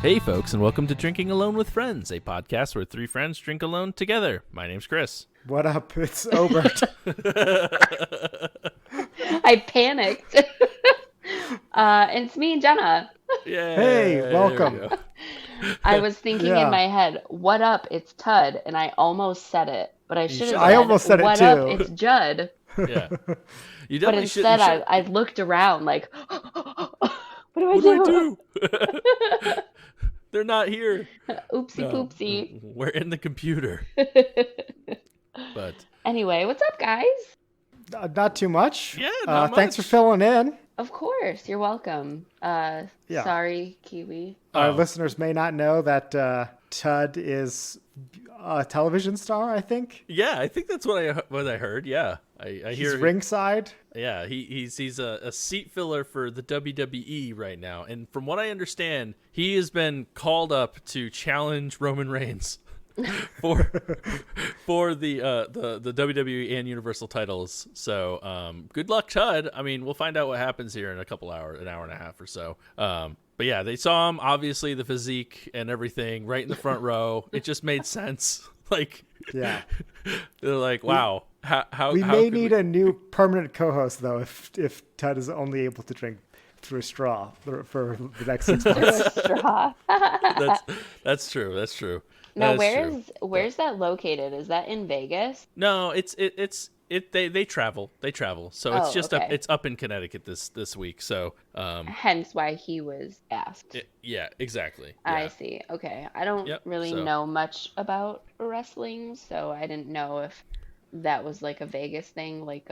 Hey folks, and welcome to Drinking Alone with Friends, a podcast where three friends drink alone together. My name's Chris. What up? It's Obert. I panicked. It's me and Jenna. Yay, Hey, welcome. there we go. I was thinking Yeah. in my head, what up? It's Tud. And I almost said it. But I should have I said, almost said it what too. up? It's Judd. Yeah. You But definitely instead, should. I looked around like, what do I What do? do I do? They're not here. Oopsie No. poopsie. We're in the computer. But Anyway, what's up, guys? Not too much. Yeah, not Thanks for much. filling in. Of course. You're welcome. Yeah. Sorry, Kiwi. Our Oh. listeners may not know that Tud is a television star, I think. yeah, I think that's what I heard. Yeah, I He's hear. ringside. Yeah, he's a seat filler for the WWE right now, and from what I understand, he has been called up to challenge Roman Reigns for the WWE and Universal titles. So good luck, Tud. I mean, we'll find out what happens here in a couple hours, an hour and a half or so. But yeah, they saw him, obviously the physique and everything, right in the front row. It just made sense. Like, Yeah. they're like, wow, how We how may could need a new permanent co-host, though, if Tud is only able to drink through a straw for the next 6 months. Straw. That's true. That's true. Now, That is true. where's that located? Is that in Vegas? No, they travel. They travel. So it's Oh, just okay. it's up in Connecticut this week. So Hence why he was asked. yeah, exactly. I Yeah. see. Okay. I don't Yep, really so- know much about wrestling, so I didn't know if that was like a Vegas thing, like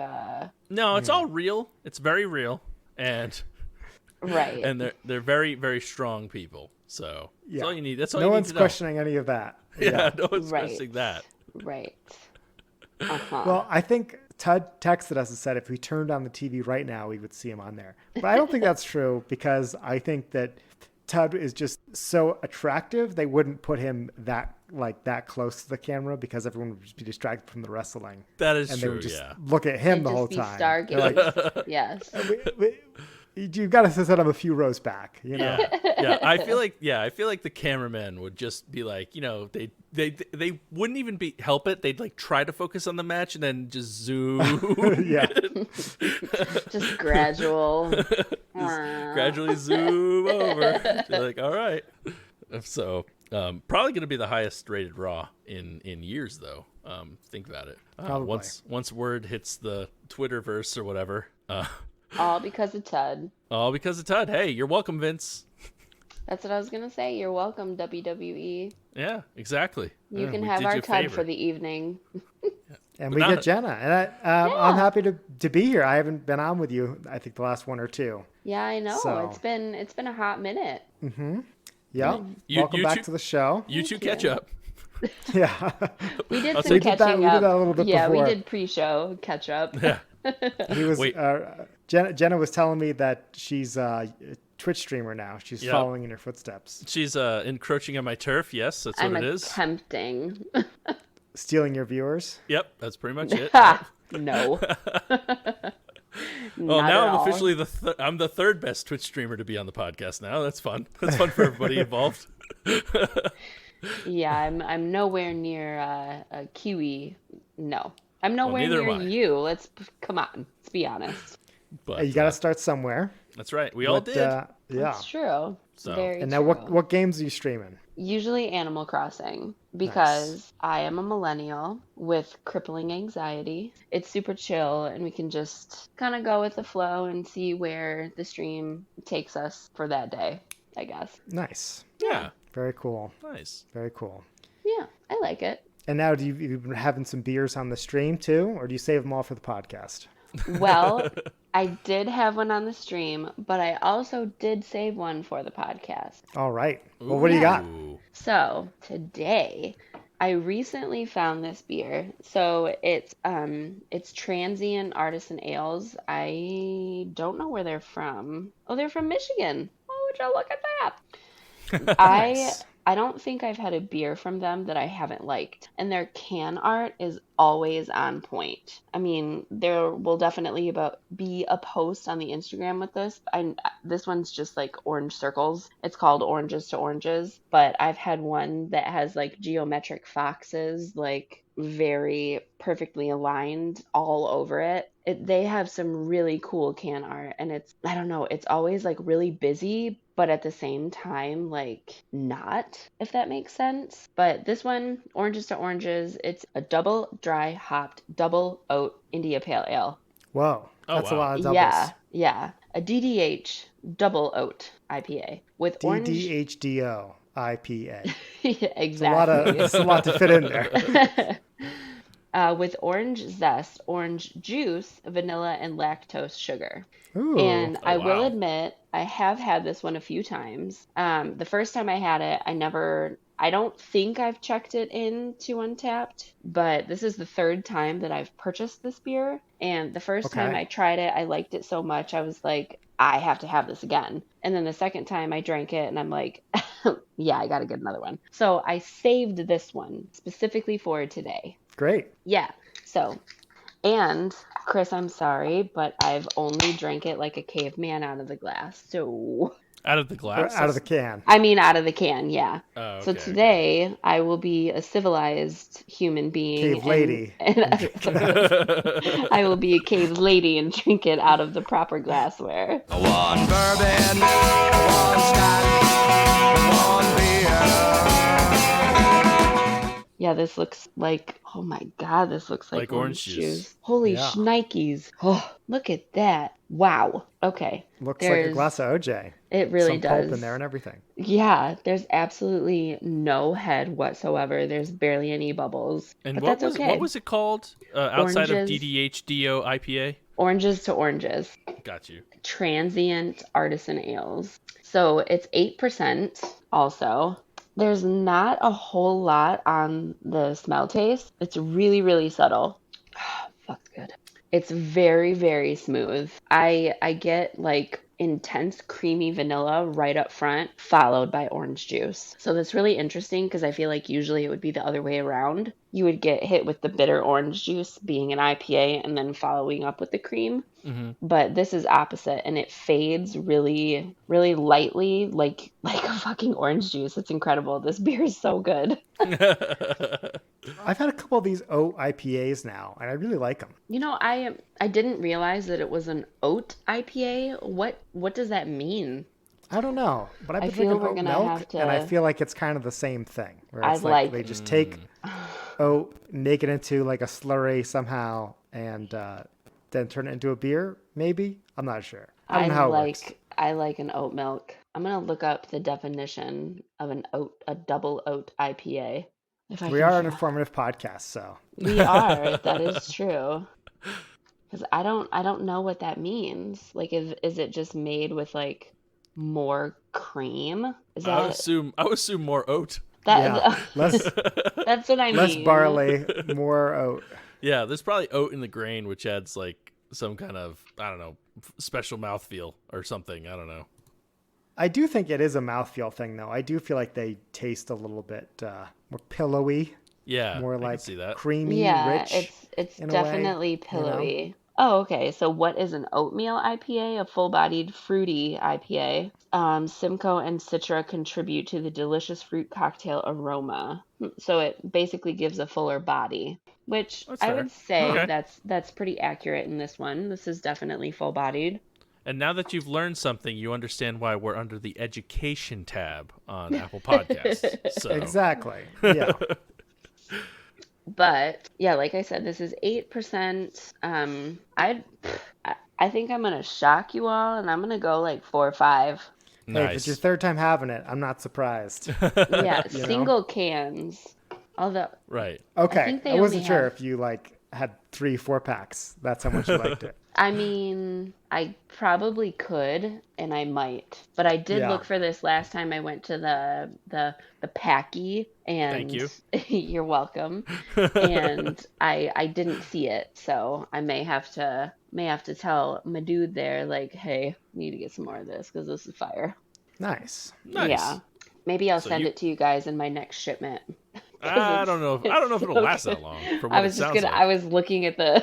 No, it's all real. It's very real, and right. they're very very strong people. So that's Yeah. all you need. That's all No you need one's to know. questioning any of that. Yeah, no one's Right. questioning that. Right. Uh-huh. Well, I think Tud texted us and said if we turned on the TV right now, we would see him on there. But I don't think that's true because I think that Tud is just so attractive. They wouldn't put him that close to the camera because everyone would just be distracted from the wrestling. And That is they true. would just Yeah. look at him It'd the just whole be time. They're Stargate. like, Yes. you've got to set him a few rows back, you know? Yeah. I feel like the cameraman would just be like, they wouldn't even help it. They'd like try to focus on the match and then just zoom. Yeah. Just gradual. Gradually zoom over. You're like, all right. So probably going to be the highest rated Raw in years, though. Think about it. Probably. Once word hits the Twitterverse or whatever. All because of Tud. All because of Tud. Hey, you're welcome, Vince. That's what I was gonna say. You're welcome, WWE. Yeah, exactly. You Yeah, can we have did our you a Tud favor. for the evening. And But we not- get Jenna. And I'm happy to be here. I haven't been on with you, I think, the last one or two. Yeah, I know. So- It's been a hot minute. Yeah. You- Welcome you back two- to the show. You two Thank catch you. up. Yeah. We did I'll some say- catching we up. did that a little bit yeah, before. we did pre-show catch up. Yeah. He was Wait. Jenna was telling me that she's a Twitch streamer now. She's Yep. following in your footsteps, She's encroaching on my turf. Yes, that's I'm what it is. attempting. stealing your viewers. Yep, that's pretty much it. Ha! No. Well, Not now at I'm all. officially I'm the third best Twitch streamer to be on the podcast now. That's fun. That's fun for everybody involved. Yeah, I'm nowhere near a Kiwi. No, I'm nowhere neither near am I. you. Come on, let's be honest. But You got to start somewhere. that's right. We all But, did. yeah. It's true. So- Very And now, true. what games are you streaming? Usually Animal Crossing because I am a millennial with crippling anxiety. It's super chill and we can just kind of go with the flow and see where the stream takes us for that day, I guess. Nice. yeah. Very cool. Nice. Very cool. Yeah, I like it. And now, you've been having some beers on the stream too, or do you save them all for the podcast? Well, I did have one on the stream, but I also did save one for the podcast. All right. Well, what do you got? Ooh. So today, I recently found this beer. So it's Transient Artisan Ales. I don't know where they're from. Oh, they're from Michigan. Oh, would you look at that? Nice. I don't think I've had a beer from them that I haven't liked. And their can art is always on point. I mean, there will definitely be a post on the Instagram with this. This one's just like orange circles. It's called Oranges to Oranges, but I've had one that has like geometric foxes, like very perfectly aligned all over it. They have some really cool can art, and I don't know, it's always like really busy, but at the same time, like not, if that makes sense. But this one, Oranges to Oranges, it's a double dry hopped double oat India Pale Ale. Whoa, Oh, that's a wow. lot of doubles. Yeah. A DDH double oat IPA with orange. DDHDO IPA. Yeah, exactly. It's a lot to fit in there. With orange zest, orange juice, vanilla, and lactose sugar. Ooh. And I will wow. admit, I have had this one a few times. The first time I had it, I don't think I've checked it into Untappd, but this is the third time that I've purchased this beer. And the first time I tried it, I liked it so much, I was like, I have to have this again. And then the second time I drank it and I'm like, yeah, I got to get another one. So I saved this one specifically for today. Great. Yeah. So, and Chris, I'm sorry, but I've only drank it like a caveman out of the glass. So Out of the glass? Out of the can. I mean, out of the can, yeah. Oh, okay, so today I will be a civilized human being. Cave lady. And I will be a cave lady and drink it out of the proper glassware. One bourbon, one scotch, one beer. Yeah, this looks like, oh my God, this looks like orange juice. Holy Yeah. shnikes. Oh, look at that. Wow. Okay. Looks like a glass of OJ. It really Some does. pulp in there and everything. Yeah, there's absolutely no head whatsoever. There's barely any bubbles. And but what that's okay. what was it called outside Oranges. of DDHDO IPA? Oranges to Oranges. Got you. Transient artisan ales. So it's 8% also. There's not a whole lot on the smell taste. It's really, really subtle. Fuck's good. It's very, very smooth. I get like intense creamy vanilla right up front, followed by orange juice. So that's really interesting because I feel like usually it would be the other way around. You would get hit with the bitter orange juice being an IPA and then following up with the cream. Mm-hmm. But this is opposite, and it fades really, really lightly, like a fucking orange juice. It's incredible. This beer is so good. I've had a couple of these oat IPAs now, and I really like them. You know, I didn't realize that it was an oat IPA. What does that mean? I don't know, but I've I been feel drinking we're oat gonna milk, have to- and I feel like it's kind of the same thing. Where it's I'd like- they just take oat, make it into like a slurry somehow, and then turn it into a beer. Maybe, I'm not sure. I don't know how it works. I like an oat milk. I'm gonna look up the definition of a double oat IPA. If I We can are an find- informative podcast, so We are. That is true. Because I don't know what that means. Like, is it just made with like more cream? Is I would that assume more oat. yeah, less that's what I less mean. barley, more oat. Yeah, there's probably oat in the grain, which adds like some kind of, I don't know, special mouthfeel or something. I don't know. I do think it is a mouthfeel thing, though. I do feel like they taste a little bit more pillowy, Yeah, more I like can see that. creamy, Yeah, rich. it's in a way, definitely you know? pillowy. Oh, okay. So what is an oatmeal IPA? A full-bodied fruity IPA. Simcoe and Citra contribute to the delicious fruit cocktail aroma. So it basically gives a fuller body, which That's I fair. would say Okay. that's pretty accurate in this one. This is definitely full-bodied. And now that you've learned something, you understand why we're under the education tab on Apple Podcasts. So. Exactly. Yeah. But yeah, like I said, this is 8%. I think I'm gonna shock you all, and I'm gonna go like 4 or 5. Hey, if Nice. it's your third time having it, I'm not surprised. Yeah, You know? single cans. Although Right. Okay. think they I wasn't only sure have- if you like had 3, 4 packs. That's how much you liked it. I mean, I probably could, and I might. But I did Yeah. look for this last time I went to the Packy, and Thank you. you're welcome. And I didn't see it, so I may have to tell my dude there, like, hey, need to get some more of this because this is fire. Nice. Nice. Yeah. Maybe I'll So send you- it to you guys in my next shipment. I don't know. I don't know if it'll last that long. From what I was it just sounds gonna. like. I was looking at the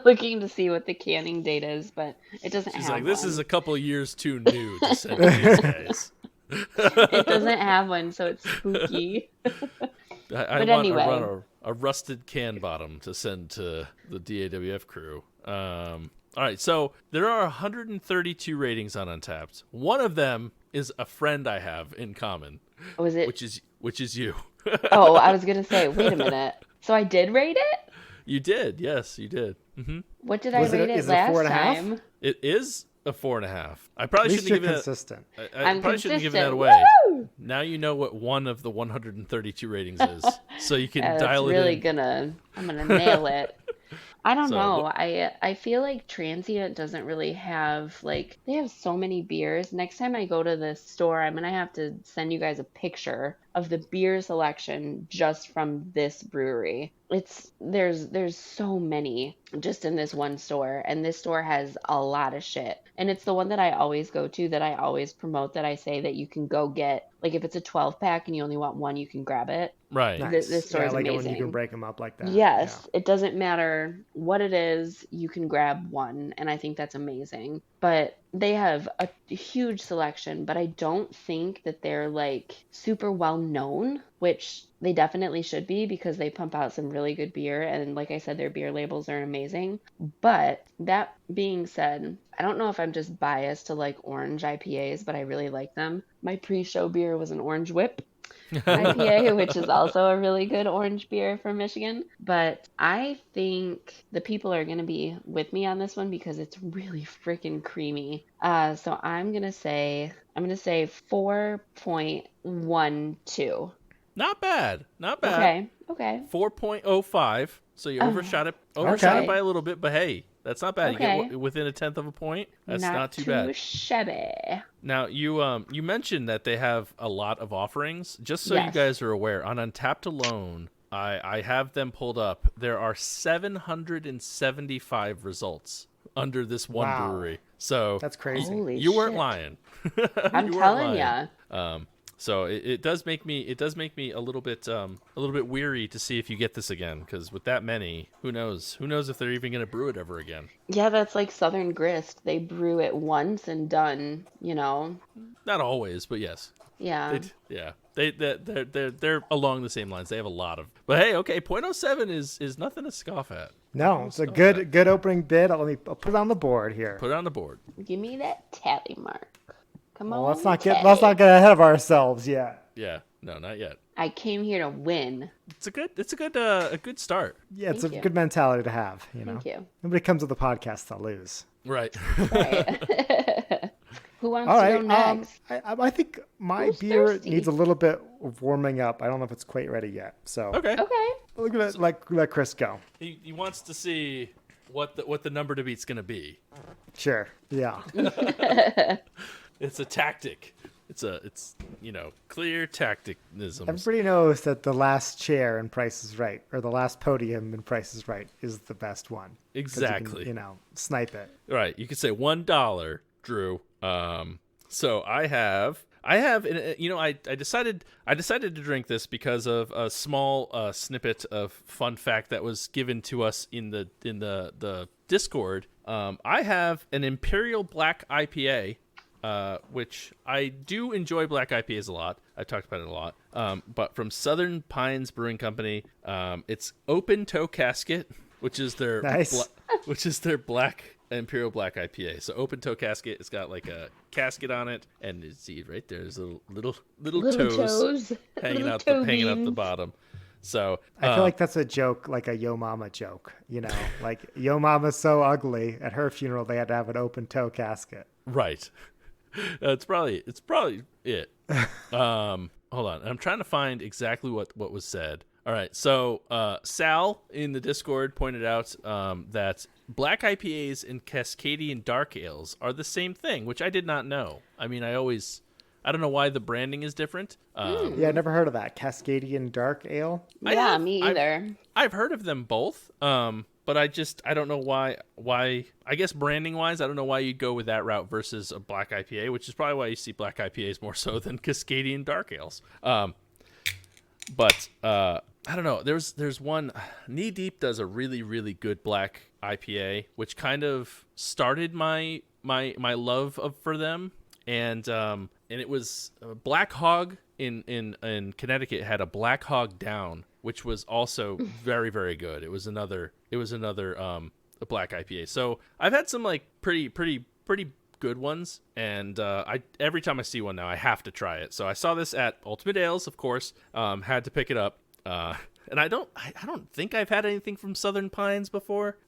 looking to see what the canning date is, but it doesn't She's have like, this one. is a couple years too new to send to these guys. It doesn't have one, so it's spooky. I But want anyway. a rusted can bottom to send to the DAWF crew. All right, so there are 132 ratings on Untapped. One of them is a friend I have in common, Was it? which is you. Oh, I was gonna say. Wait a minute. So I did rate it. You did, yes, you did. Hmm. What did I Was it rate a- it is it a last 4.5? time? It is a 4.5. I At probably least shouldn't you're give it. consistent. I I'm probably shouldn't give that consistent. away. Woo! Now you know what one of the 132 ratings is, so you can Yeah, dial that's it really in. I'm gonna nail it. I don't So, know. I feel like Transient doesn't really have like they have so many beers. Next time I go to the store, I'm gonna have to send you guys a picture of the beer selection just from this brewery. There's so many just in this one store, and this store has a lot of shit. And it's the one that I always go to, that I always promote, that I say that you can go get, like if it's a 12 pack and you only want one, you can grab it. Right. Nice. This store yeah, I is like it when you amazing. can break them up like that. Yes, it doesn't matter what it is, you can grab one, and I think that's amazing. But they have a huge selection, but I don't think that they're like super well known, which they definitely should be because they pump out some really good beer, and like I said, their beer labels are amazing. But that being said, I don't know if I'm just biased to like orange IPAs, but I really like them. My pre-show beer was an Orange Whip IPA, which is also a really good orange beer from Michigan. But I think the people are going to be with me on this one because it's really freaking creamy. So I'm going to say 4.12. Not bad. Not bad. Okay. 4.05. So you overshot it okay. by a little bit, but hey, that's not bad. Okay. You get within a tenth of a point. That's not too bad. Shabby. Now you mentioned that they have a lot of offerings. Just so you Yes. guys are aware, on Untapped alone, I have them pulled up. There are 775 results under this one Wow. brewery. So That's crazy. Holy you weren't shit. lying. I'm You weren't telling lying. ya. So it does make me a little bit weary to see if you get this again, because with that many, who knows if they're even going to brew it ever again. Yeah, that's like Southern Grist. They brew it once and done, Not always, but yes. Yeah. They're along the same lines. They have a lot of, but hey, okay, 0.07 is nothing to scoff at. No, it's a good opening bid. I'll put it on the board here. Put it on the board. Give me that tally mark. Come Well, on. let's not tally. get ahead of ourselves yet. Yeah, no, not yet. I came here to win. It's a good start. Yeah, it's Thank a you. good mentality to have. Thank you. Nobody comes to the podcast to lose. Right. Right. Who wants All to right. go next? I think my Who's beer thirsty? needs a little bit of warming up. I don't know if it's quite ready yet. So Okay. Okay. we're gonna let Chris go. He wants to see what the number to beat's gonna be. Sure. Yeah. It's a tactic. It's clear tacticisms. Everybody knows that the last chair in Price is Right, or the last podium in Price is Right, is the best one. 'Cause you can, Exactly. snipe it. Right. You could say $1, Drew. So I have, I decided to drink this because of a small snippet of fun fact that was given to us in the Discord. I have an Imperial Black IPA, which I do enjoy black IPAs a lot. I've talked about it a lot. But from Southern Pines Brewing Company, it's Open Toe Casket, which is their Nice. which is their black Imperial Black IPA. So Open Toe Casket, it's got like a casket on it, and you see right there's little toes hanging Little out toe the beans. bottom. So I feel like that's a joke, like a Yo Mama joke. Like Yo Mama's so ugly. At her funeral, they had to have an open toe casket. right. It's probably it. Hold on. I'm trying to find exactly what was said. All right. So Sal in the Discord pointed out that black IPAs and Cascadian dark ales are the same thing, which I did not know. I mean, I don't know why the branding is different. Yeah, I never heard of that. Cascadian Dark Ale. Yeah, me either. I've heard of them both. But I don't know why, I guess branding wise, I don't know why you'd go with that route versus a black IPA, which is probably why you see black IPAs more so than Cascadian dark ales. But I don't know. There's one, Knee Deep does a really, really good black IPA, which kind of started my love for them. And it was Black Hog in Connecticut had a Black Hog Down, which was also very, very good. It was another a black IPA. So I've had some like pretty good ones, and every time I see one now, I have to try it. So I saw this at Ultimate Ales, of course. Had to pick it up. And I don't think I've had anything from Southern Pines before.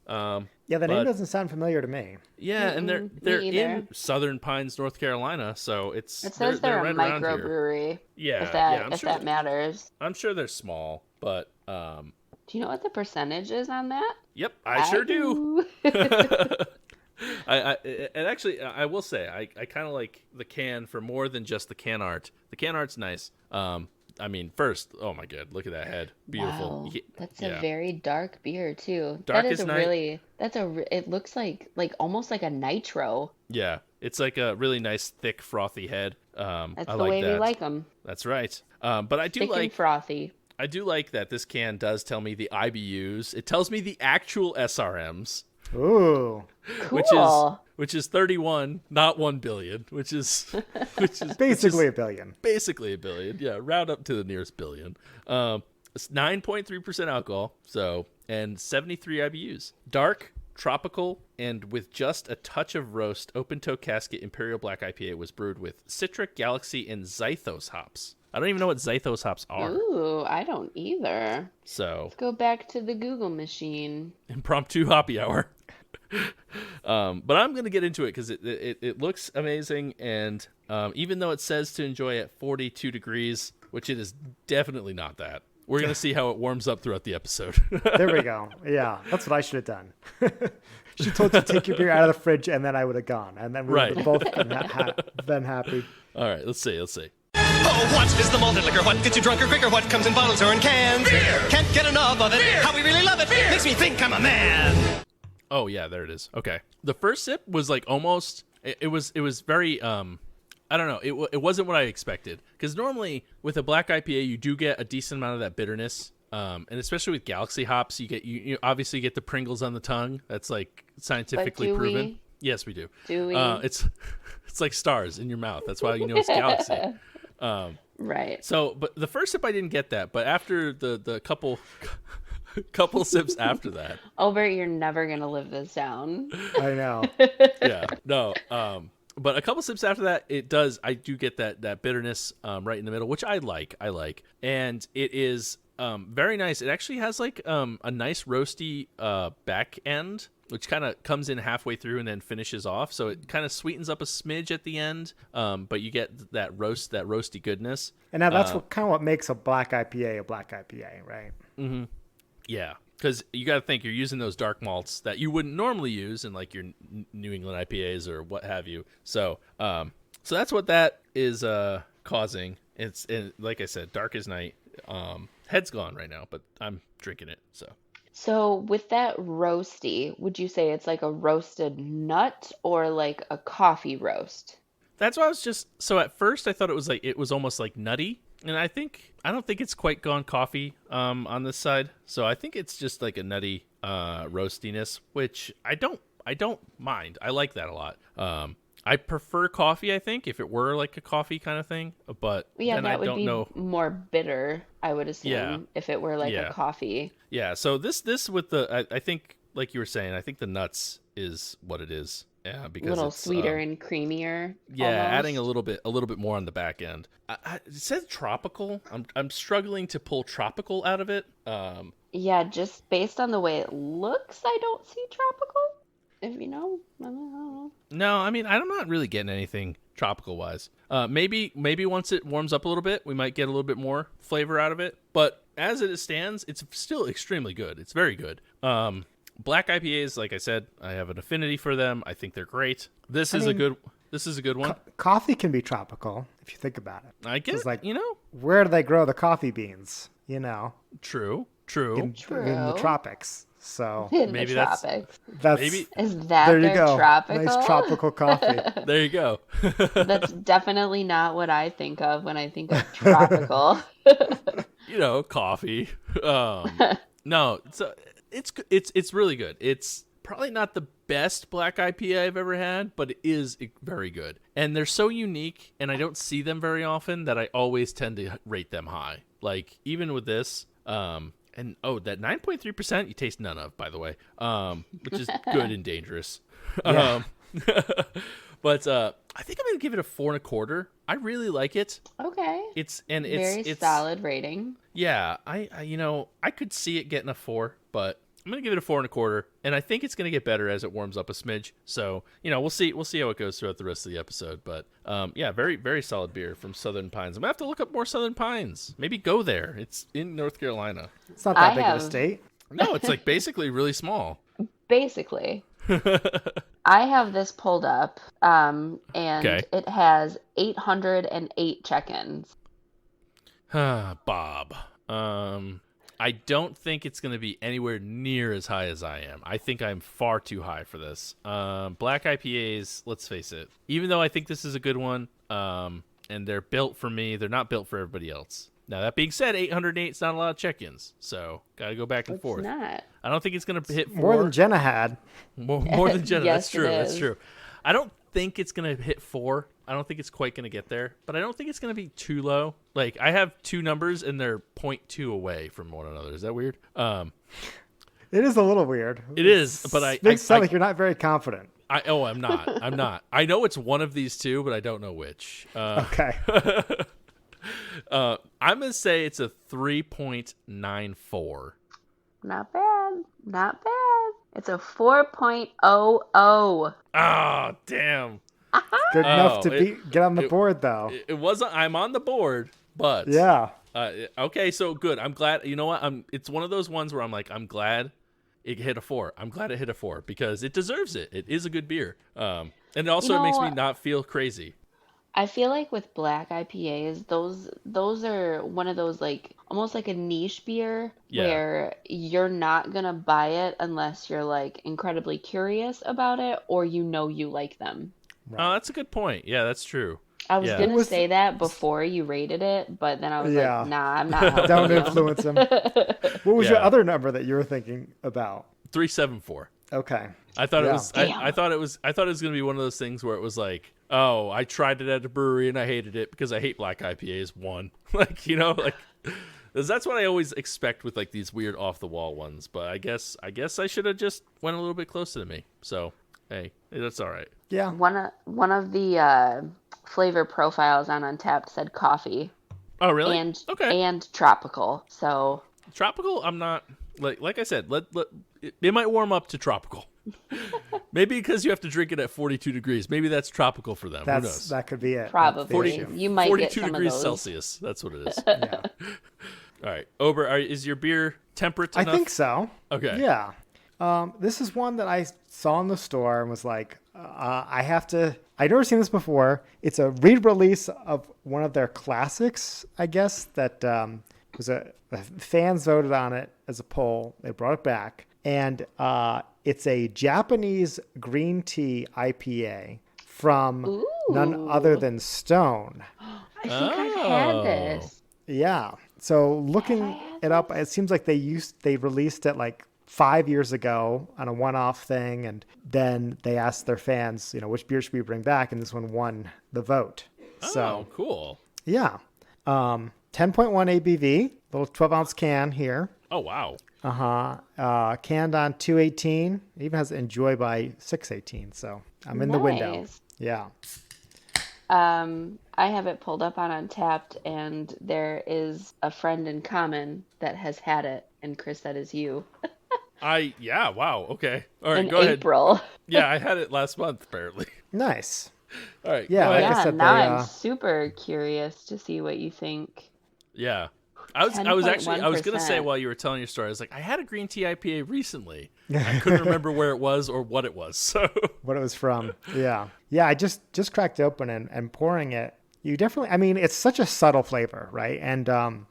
Yeah, the name doesn't sound familiar to me. Yeah, and they're in Southern Pines, North Carolina, so it says they're right a microbrewery. Yeah, if that matters. I'm sure they're small, but do you know what the percentage is on that? Yep, I sure do. And actually, I will say I kind of like the can for more than just the can art. The can art's nice. I mean, first, oh my god, look at that head, beautiful. Wow, that's a very dark beer too. It looks like almost like a nitro. Yeah, it's like a really nice, thick, frothy head. That's the way we like them. That's right. But I do thick and frothy. I do like that this can does tell me the IBUs. It tells me the actual SRMs. Ooh, cool. Which is 31, not 1 billion, which is basically a billion. Basically a billion, yeah. Round up to the nearest billion. It's 9.3% alcohol, and 73 IBUs. Dark, tropical, and with just a touch of roast, open toe casket Imperial Black IPA was brewed with Citric, Galaxy, and Zythos hops. I don't even know what Zythos hops are. Ooh, I don't either. So let's go back to the Google machine. Impromptu hoppy hour. But I'm going to get into it because it looks amazing. And even though it says to enjoy at 42 degrees, which it is definitely not that, we're going to see how it warms up throughout the episode. There we go. Yeah, that's what I should have done. She told you to take your beer out of the fridge, and then I would have gone. And then we would have both been happy. All right, let's see. Oh, what is the malted liquor? What gets you drunker quicker? What comes in bottles or in cans? Beer! Can't get enough of it. Beer! How we really love it. Beer! Makes me think I'm a man. Oh, yeah, there it is. Okay. The first sip was like almost, it was very, I don't know. It wasn't what I expected. Because normally with a black IPA, you do get a decent amount of that bitterness. And especially with Galaxy hops, you obviously get the Pringles on the tongue. That's like scientifically proven. Yes, we do. Do we? It's like stars in your mouth. That's why you know it's Galaxy. Right. So, but the first sip I didn't get that, but after the couple sips after that, Albert, you're never gonna live this down. I know. Yeah, no. But a couple sips after that, I do get that bitterness right in the middle, which I like, and it is very nice. It actually has like a nice roasty back end, which kind of comes in halfway through and then finishes off. So it kind of sweetens up a smidge at the end, but you get that roasty goodness. And now that's what makes a black IPA, right? Mm-hmm. Yeah, because you got to think you're using those dark malts that you wouldn't normally use in like your New England IPAs or what have you. So that's what that is causing. It's like I said, dark as night. Head's gone right now, but I'm drinking it. So with that roasty, would you say it's like a roasted nut or like a coffee roast? That's what I was just. So at first I thought it was almost like nutty, and I don't think it's quite gone coffee on this side. So I think it's just like a nutty roastiness, which I don't mind. I like that a lot. I prefer coffee, I think, if it were like a coffee kind of thing. But yeah, then that I would don't be know. More bitter, I would assume, if it were like a coffee. Yeah. So this with the I think, like you were saying, I think the nuts is what it is. Yeah, because a little it's sweeter and creamier. Yeah, almost. Adding a little bit more on the back end. It says tropical. I'm struggling to pull tropical out of it. Yeah, just based on the way it looks, I don't see tropical. If you know, I don't know. No, I mean, I'm not really getting anything tropical wise. Maybe once it warms up a little bit, we might get a little bit more flavor out of it. But as it stands, it's still extremely good. It's very good. Black IPAs, like I said, I have an affinity for them. I think they're great. This is a good one. Coffee can be tropical if you think about it. I get it. Like, you know, where do they grow the coffee beans? True. In the tropics. So In Maybe the that's- tropics. that's Maybe Is that there you their go. tropical? Nice tropical coffee. there you go. That's definitely not what I think of when I think of tropical. Coffee. No, it's really good. It's probably not the best black IPA I've ever had, but it is very good. And they're so unique, and I don't see them very often that I always tend to rate them high. Like even with this, that 9.3% you taste none of, by the way, which is good and dangerous. Yeah. But I think I'm gonna give it a 4.25. I really like it. Okay. It's Very solid rating. Yeah, I could see it getting a 4, but I'm gonna give it a 4.25, and I think it's gonna get better as it warms up a smidge. So we'll see how it goes throughout the rest of the episode. But very very solid beer from Southern Pines. I'm gonna have to look up more Southern Pines. Maybe go there. It's in North Carolina. It's not that big of a state. No, it's like basically really small. Basically. I have this pulled up, and Okay. it has 808 check-ins. Bob. I don't think it's going to be anywhere near as high as I am. I think I'm far too high for this. Black IPAs, let's face it. Even though I think this is a good one, and they're built for me, they're not built for everybody else. Now, that being said, 808 is not a lot of check-ins, so got to go back and forth. It's not. I don't think it's going to hit 4. More than Jenna had. More than Jenna. Yes, That's true. it That's is. true. I don't think it's going to hit 4. I don't think it's quite going to get there, but I don't think it's going to be too low. Like, I have two numbers, and they're 0.2 away from one another. Is that weird? It is a little weird. It is, but It makes it sound like you're not very confident. I'm not. I'm not. I know it's one of these two, but I don't know which. Okay. I'm going to say it's a 3.94. Not bad. Not bad. It's a 4.00. Oh, damn. Good enough to it- get on the board, though. It wasn't. I'm on the board, but Yeah. Okay, so good. I'm glad. You know what? It's one of those ones where I'm like, I'm glad it hit a 4. I'm glad it hit a 4 because it deserves it. It is a good beer. And also it makes me not feel crazy. I feel like with black IPAs, those are one of those like almost like a niche beer where you're not gonna buy it unless you're like incredibly curious about it or you like them. That's a good point. Yeah, that's true. I was gonna say that before you rated it, but then I was like, nah, I'm not helping Don't you. influence him. What was your other number that you were thinking about? 374. Okay. I thought it was. Damn. I thought it was gonna be one of those things where it was like, oh, I tried it at a brewery and I hated it because I hate black IPAs. One, that's what I always expect with like these weird off the wall ones. But I guess I should have just went a little bit closer to me. So hey, that's all right. Yeah. One of the flavor profiles on Untappd said coffee Oh really? and tropical. So Tropical, I'm not like I said. It might warm up to tropical. Maybe because you have to drink it at 42 degrees. Maybe that's tropical for them. Who knows? That could be it. probably That's the issue. you might get 42 some degrees of those. Celsius. That's what it is. Yeah. All right, Ober, is your beer temperate enough? I think so. Okay. Yeah. This is one that I saw in the store and was like, I'd never seen this before. It's a re-release of one of their classics, I guess, that fans voted on it as a poll. They brought it back. And it's a Japanese green tea IPA from none other than Stone. I think I've had this. Yeah. So looking it up, it seems like they released it like 5 years ago on a one-off thing, and then they asked their fans, which beer should we bring back, and this one won the vote. So cool. yeah, 10.1 ABV, little 12-ounce can here. Oh wow. Canned on 218. It even has enjoy by 618. So I'm in the window. Nice. Yeah. I have it pulled up on Untappd, and there is a friend in common that has had it, and Chris, that is you. Wow. Okay. All right. In Go ahead. April. Yeah, I had it last month apparently. Nice. All right. Yeah, go like ahead. I said, now they, I'm super curious to see what you think. Yeah. I was gonna say 10.1%. while you were telling your story, I was like, I had a green tea IPA recently. I couldn't remember where it was or what it was. So What it was from. Yeah. Yeah, I just cracked it open and pouring it. You definitely, it's such a subtle flavor, right? And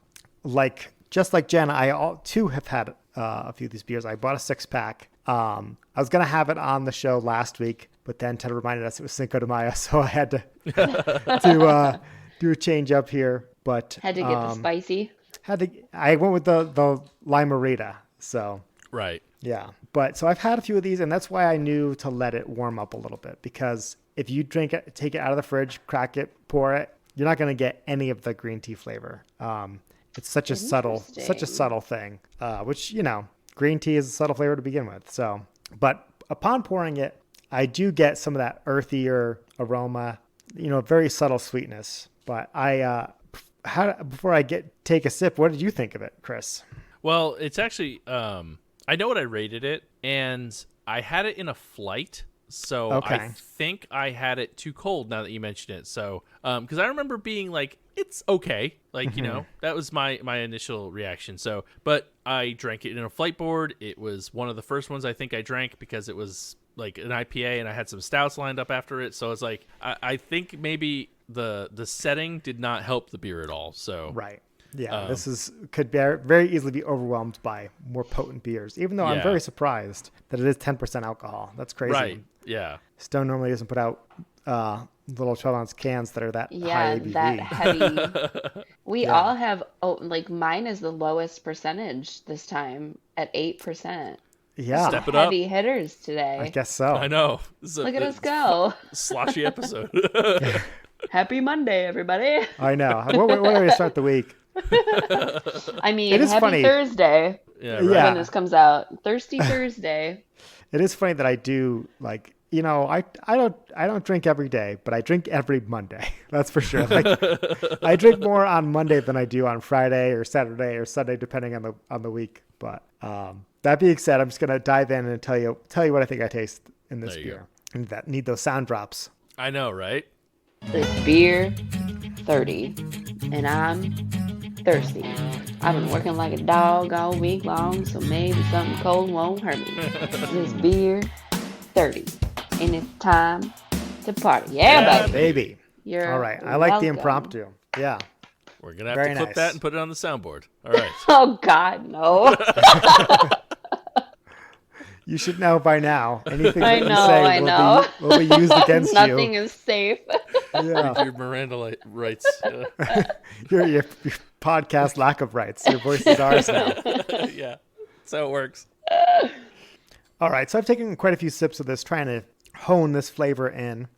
just like Jenna, I too have had a few of these beers. I bought a 6-pack. I was going to have it on the show last week, but then Ted reminded us it was Cinco de Mayo, so I had to do a change up here. But Had to get the spicy. I went with the Limerita. So Right. yeah, but so I've had a few of these, and that's why I knew to let it warm up a little bit, because if you drink it, take it out of the fridge, crack it, pour it, you're not going to get any of the green tea flavor. It's such a subtle thing, which, you know, green tea is a subtle flavor to begin with. So, but upon pouring it, I do get some of that earthier aroma, you know, very subtle sweetness. But before I take a sip, what did you think of it, Chris? Well, it's actually, I know what I rated it, and I had it in a flight, so Okay. I think I had it too cold now that you mentioned it. So, because I remember being like, it's okay. Like, you know, that was my initial reaction. So, but I drank it in a flight board. It was one of the first ones I think I drank because it was like an IPA, and I had some stouts lined up after it. So it's like, I think maybe the setting did not help the beer at all. So Right. Yeah, this could very easily be overwhelmed by more potent beers, even though I'm very surprised that it is 10% alcohol. That's crazy. Right. Yeah. Stone normally doesn't put out little 12-ounce cans that are that high Yeah, ABV. that heavy. We all have, like mine is the lowest percentage this time at 8%. Yeah, Step it up. Heavy hitters today. I guess so. I know. Look at us go. Sloshy episode. Happy Monday, everybody. I know. What way to start the week? I mean, It is happy funny. Thursday Yeah, right. Yeah. when this comes out. Thirsty Thursday. It is funny that I do, like, you know, I don't drink every day, but I drink every Monday. That's for sure. Like, I drink more on Monday than I do on Friday or Saturday or Sunday, depending on the week. But that being said, I'm just gonna dive in and tell you what I think I taste in this There you beer. And that need those sound drops. I know, right? This beer, 30. And I'm thirsty. I've been working like a dog all week long, so maybe something cold won't hurt me. This beer, 30. And it's time to party. Yeah, baby. Baby. You're All right. I like the welcome. impromptu. Yeah. We're going to have Very to clip nice. that and put it on the soundboard. All right. Oh, God, no. You should know by now. Anything I that know, you say I will be used against Nothing you. is safe. Yeah. Your Miranda rights. Your podcast lack of rights. Your voice is ours now. Yeah. That's how it works. All right. So I've taken quite a few sips of this, trying to hone this flavor in.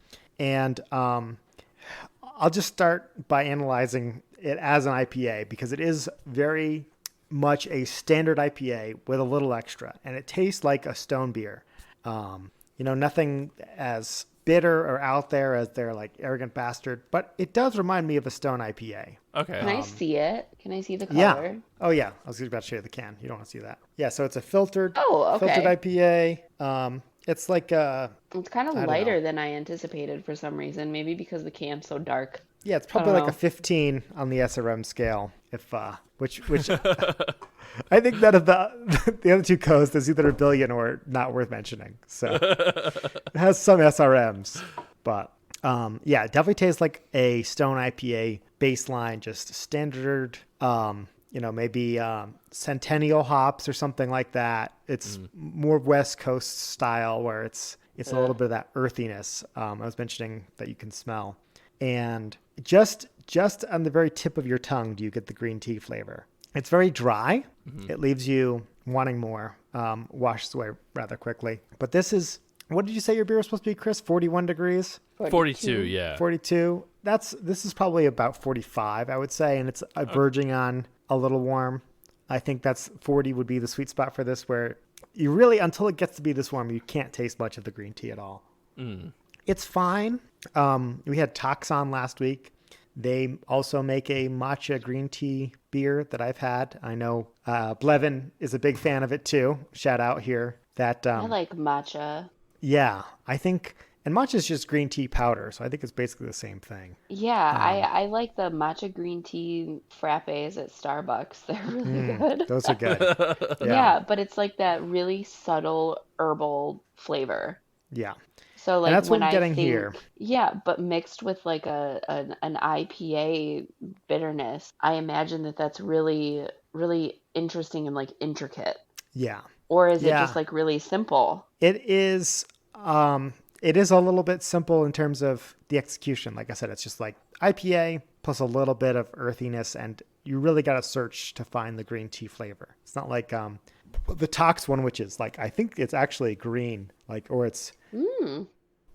And I'll just start by analyzing it as an IPA, because it is very much a standard IPA with a little extra, and it tastes like a stone beer. You know, nothing as bitter or out there as their like Arrogant Bastard, but it does remind me of a stone IPA. Okay. Can I see it? Can I see the color? Yeah. Oh yeah. I was about to show you the can. You don't want to see that. Yeah. So it's a filtered okay. IPA. It's like It's kind of don't lighter know. than I anticipated for some reason. Maybe because the can's so dark. yeah, it's probably don't like a know. 15 on the SRM scale. If which I think none of the other two codes is either a billion or not worth mentioning. So it has some SRMs, but yeah, it definitely tastes like a stone IPA baseline, just standard. You know, maybe Centennial hops or something like that. It's more West Coast style, where it's a little bit of that earthiness. I was mentioning that you can smell, and just on the very tip of your tongue do you get the green tea flavor. It's very dry. It leaves you wanting more. Washes away rather quickly. But this is, what did you say your beer was supposed to be, Chris? 41 degrees? 42, yeah. 42. This is probably about 45, I would say, and it's verging on a little warm. I think 40 would be the sweet spot for this, where you really, until it gets to be this warm, you can't taste much of the green tea at all. It's fine. We had Tox on last week. They also make a matcha green tea beer that I've had. I know Blevin is a big fan of it too. Shout out here. That I like matcha. yeah, I think, and matcha is just green tea powder, so I think it's basically the same thing. Yeah, I like the matcha green tea frappes at Starbucks. They're really good. Those are good. Yeah, but it's like that really subtle herbal flavor. Yeah. So like that's what when I'm I getting think, here. yeah, but mixed with like an IPA bitterness, I imagine that's really, really interesting and like intricate. Yeah. Or is it Yeah. just like really simple? It is a little bit simple in terms of the execution. Like I said, it's just like IPA plus a little bit of earthiness, and you really got to search to find the green tea flavor. It's not like the Tox one, which is like, I think it's actually green, like, or it's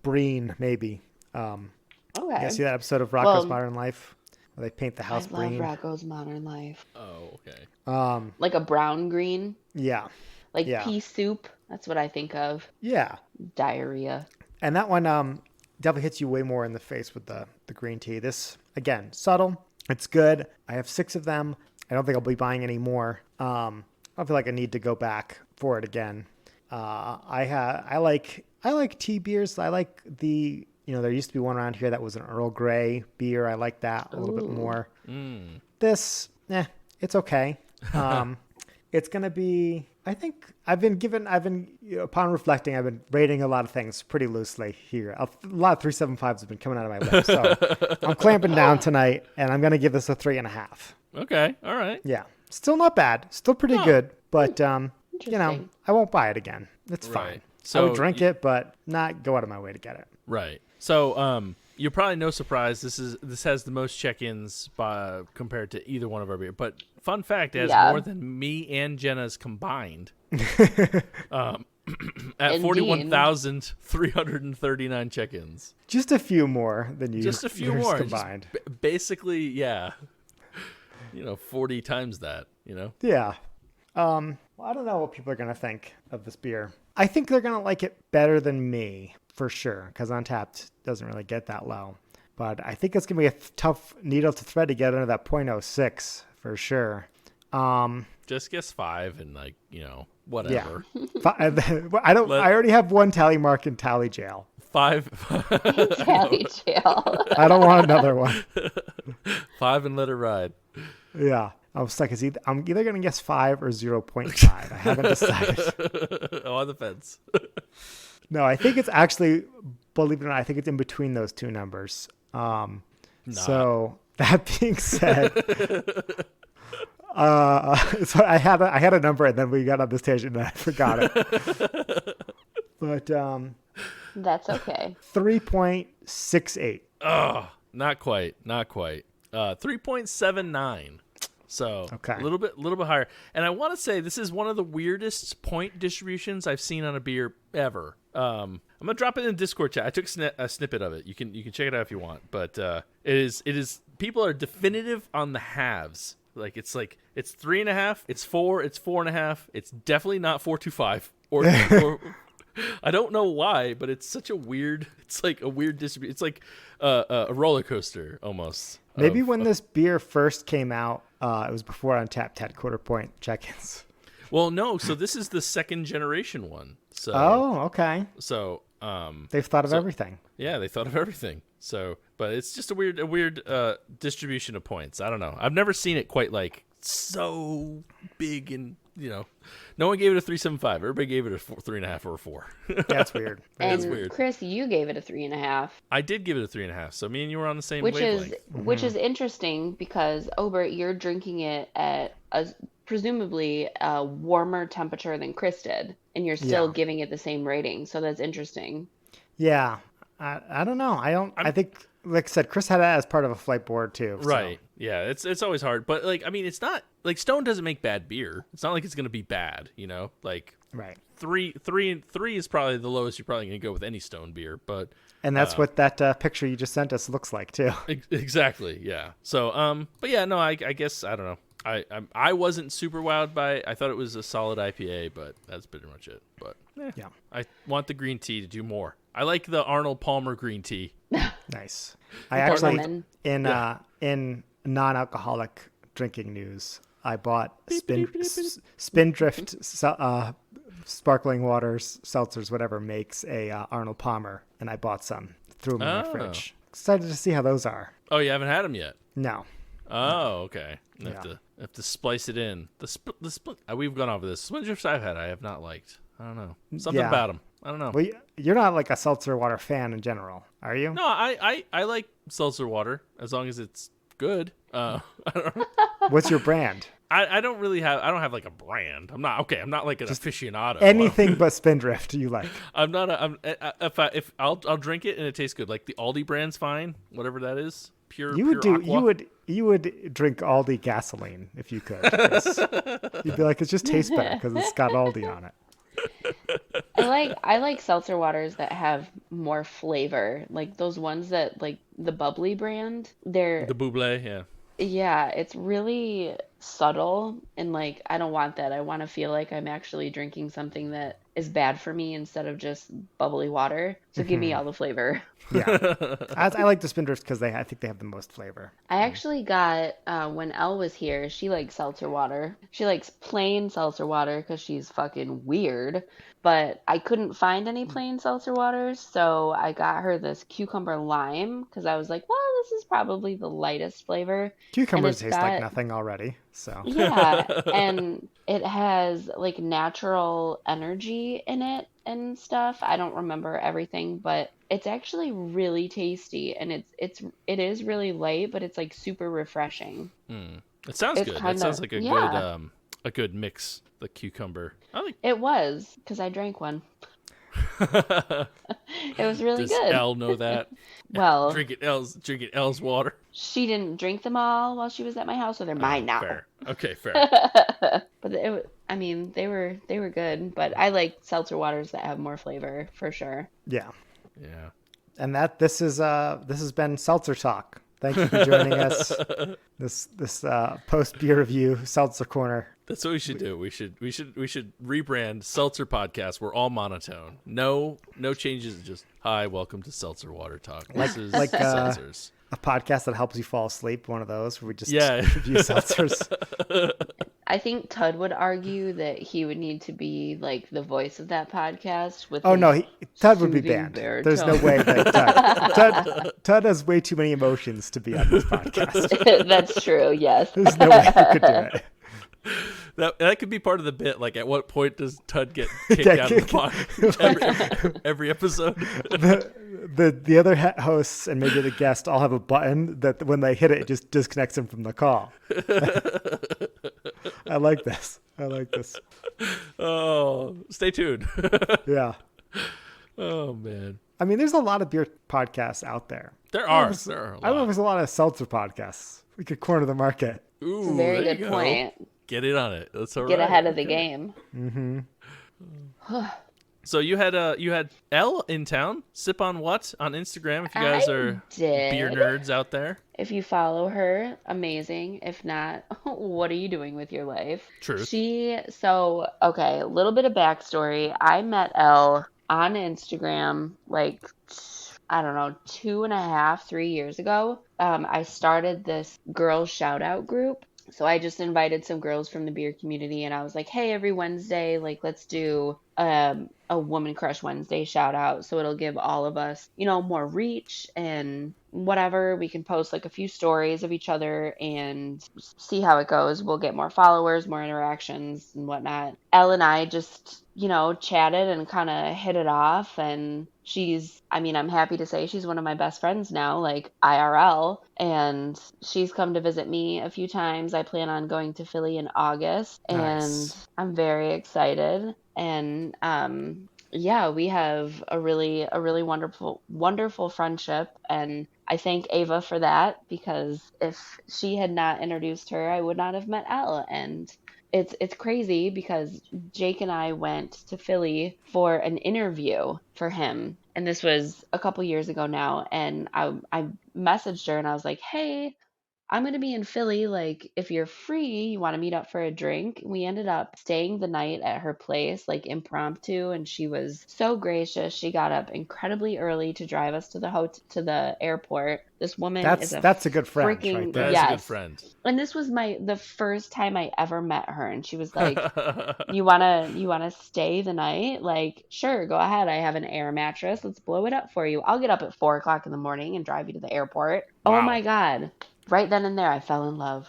green maybe. Okay. You see that episode of Rocco's Well, Modern Life where they paint the house I love green? Rocco's Modern Life. Oh, okay. Like a brown green, Yeah. like Yeah. pea soup. That's what I think of. Yeah. Diarrhea. And that one definitely hits you way more in the face with the green tea. This, again, subtle. It's good. I have 6 of them. I don't think I'll be buying any more. I don't feel like I need to go back for it again. I like tea beers. I like the, there used to be one around here that was an Earl Grey beer. I like that a little bit more. This, it's okay. It's going to be, I think upon reflecting, I've been rating a lot of things pretty loosely here. A lot of 3.75s have been coming out of my lips. So I'm clamping down tonight, and I'm going to give this a 3.5. Okay. All right. Yeah. Still not bad. Still pretty good. But, Interesting. I won't buy it again. It's fine. Right. I So would drink it, but not go out of my way to get it. Right. So, you're probably no surprise. This has the most check-ins compared to either one of our beer. But fun fact, it has more than me and Jenna's combined. At 41,339 check-ins. Just a few more than you. Just a few yours more. combined. Basically, yeah. 40 times that. Yeah. Well, I don't know what people are going to think of this beer. I think they're going to like it better than me, for sure, because Untapped doesn't really get that low. But I think it's going to be a tough needle to thread to get under that 0.06, for sure. Just guess 5 and, whatever. Yeah. I already have one tally mark in tally jail. 5. Tally jail. I don't want another one. 5 and let it ride. Yeah. I'm stuck. I'm either going to guess 5 or 0.5. I haven't decided. On the fence. No, I think it's actually, believe it or not, I think it's in between those two numbers. So that being said, so I had a number and then we got on this tangent and I forgot it. But That's okay. 3.68. Oh, not quite. 3.79. So Okay. a little bit higher. And I want to say this is one of the weirdest point distributions I've seen on a beer ever. I'm gonna drop it in the Discord chat. I took a snippet of it. You can check it out if you want. But it is people are definitive on the halves. It's 3.5. It's 4. It's 4.5. It's definitely not 4.25 or. I don't know why, but it's such a weird. It's like a weird distribution. It's like a roller coaster almost. Maybe when this beer first came out, it was before Untapped had quarter point check-ins. Well, no. So this is the second generation one. So okay. So They've thought of everything. yeah, they thought of everything. So, but it's just a weird distribution of points. I don't know. I've never seen it quite like so big and no one gave it a 3.75. Everybody gave it a 3.5 or a 4. That's weird. It's And weird. Chris, you gave it a 3.5. I did give it a 3.5. So me and you were on the same Which wavelength. is interesting because Obert, you're drinking it at presumably a warmer temperature than Chris did, and you're still giving it the same rating. So that's interesting. Yeah. I don't know. I think, like I said, Chris had that as part of a flight board too. So. Right. Yeah, it's always hard. But it's not like Stone doesn't make bad beer. It's not like it's gonna be bad, Right. Three is probably the lowest you're probably gonna go with any Stone beer, but And that's what that picture you just sent us looks like too. exactly, yeah. So but yeah, no, I guess I don't know. I wasn't super wowed by it. I thought it was a solid IPA, but that's pretty much it. But Yeah. I want the green tea to do more. I like the Arnold Palmer green tea. Nice. I actually Portland. in non-alcoholic drinking news, I bought Spindrift sparkling waters, seltzers, whatever makes a Arnold Palmer, and I bought some. Threw them in my fridge. Excited to see how those are. Oh, you haven't had them yet? No. Oh, okay. Have to splice it in. The split. We've gone over this. Spindrifts I have not liked. I don't know. Something about them. I don't know. Well, you're not like a seltzer water fan in general, are you? No, I like seltzer water as long as it's good. I don't know. What's your brand? I don't have like a brand. I'm not like an aficionado. Anything but Spindrift you like. I'll drink it and it tastes good. Like the Aldi brand's fine, whatever that is. Pure You would drink Aldi gasoline if you could. You'd be like, it just tastes better because it's got Aldi on it. I like seltzer waters that have more flavor. Like those ones that like the bubbly brand. They're the Buble, yeah. Yeah, it's really subtle and like I don't want that. I want to feel like I'm actually drinking something that is bad for me instead of just bubbly water. So give me all the flavor. Yeah. I like the Spindrifts because I think they have the most flavor. I actually got, when Elle was here, she likes seltzer water. She likes plain seltzer water because she's fucking weird. But I couldn't find any plain seltzer waters, so I got her this cucumber lime because I was like, well, this is probably the lightest flavor. Cucumbers taste like nothing already, so. Yeah, and it has like natural energy in it and stuff. I don't remember everything, but it's actually really tasty, and it is really light, but it's like super refreshing. It sounds good. It sounds like a good mix. The cucumber. It was because I drank one. It was really good. Does Elle know that? Well, drinking Elle's water. She didn't drink them all while she was at my house, so they're mine now. Fair. Okay, fair. But they were good. But I like seltzer waters that have more flavor for sure. Yeah. Yeah. And this has been Seltzer Talk. Thank you for joining us. This post beer review Seltzer Corner. That's what we should do. We should rebrand Seltzer Podcast. We're all monotone. No changes. Just hi, welcome to Seltzer Water Talk. This is seltzers. A podcast that helps you fall asleep. One of those where we just review seltzers. I think Tud would argue that he would need to be like the voice of that podcast. With Tud would be banned. There's no way that Tud has way too many emotions to be on this podcast. That's true. Yes. There's no way he could do it. That could be part of the bit. Like, at what point does Tud get kicked out of the podcast? Every episode. The other hosts and maybe the guest all have a button that when they hit it just disconnects them from the call. I like this. Oh, stay tuned. Yeah. Oh man. I mean, there's a lot of beer podcasts out there. There are. I don't know if there's a lot of seltzer podcasts. We could corner the market. Ooh, it's a very good point. Get in on it. That's all right. Get ahead of the game. Mm-hmm. So you had Elle in town. Sip on what on Instagram? If you guys are beer nerds out there. If you follow her, amazing. If not, what are you doing with your life? True. Okay, a little bit of backstory. I met Elle on Instagram like, I don't know, 2.5, 3 years ago. I started this girls shout out group. So I just invited some girls from the beer community and I was like, hey, every Wednesday, like, let's do a Woman Crush Wednesday shout out. So it'll give all of us, more reach and whatever. We can post like a few stories of each other and see how it goes. We'll get more followers, more interactions and whatnot. Elle and I just, chatted and kind of hit it off. And I'm happy to say she's one of my best friends now, like IRL. And she's come to visit me a few times. I plan on going to Philly in August. And I'm very excited. And we have a really wonderful friendship, and I thank Ava for that, because if she had not introduced her, I would not have met Elle. And it's crazy because Jake and I went to Philly for an interview for him, and this was a couple years ago now, and I messaged her and I was like, hey, I'm going to be in Philly. Like, if you're free, you want to meet up for a drink? We ended up staying the night at her place, like impromptu. And she was so gracious. She got up incredibly early to drive us to the airport. This woman that's a good friend right there. That's a good friend. And this was the first time I ever met her. And she was like, you wanna stay the night? Like, sure, go ahead. I have an air mattress. Let's blow it up for you. I'll get up at 4:00 in the morning and drive you to the airport. Wow. Oh my God. Right then and there, I fell in love.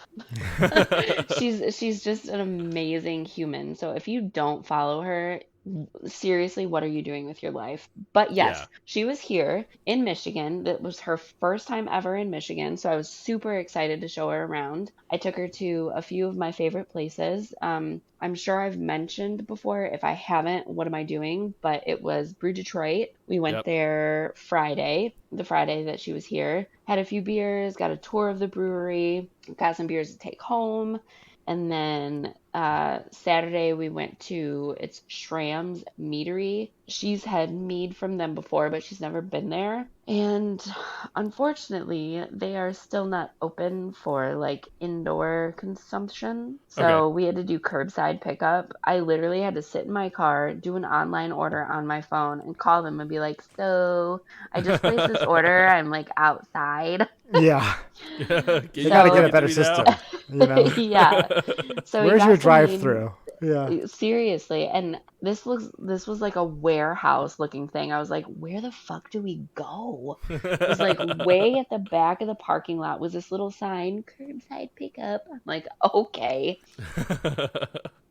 She's just an amazing human. So if you don't follow her, seriously, what are you doing with your life? But yes, Yeah. she was here in Michigan. That was her first time ever in Michigan. So I was super excited to show her around. I took her to a few of my favorite places. I'm sure I've mentioned before. If I haven't, what am I doing? But it was Brew Detroit. We went Yep. there Friday, the Friday that she was here. Had a few beers, got a tour of the brewery, got some beers to take home. And then Saturday we went to it's Schramm's Meadery. She's had mead from them before, but she's never been there. And unfortunately, they are still not open for like indoor consumption. So Okay. we had to do curbside pickup. I literally had to sit in my car, do an online order on my phone, and call them and be like, "So I just placed this order. I'm like outside." Yeah. Can They you got to So- get a it better me now? system. You know, Yeah. So we where's got your some drive-through? Yeah. Seriously, and this was like a warehouse looking thing. I was like, where the fuck do we go? It was like way at the back of the parking lot was this little sign, curbside pickup. I'm like, okay.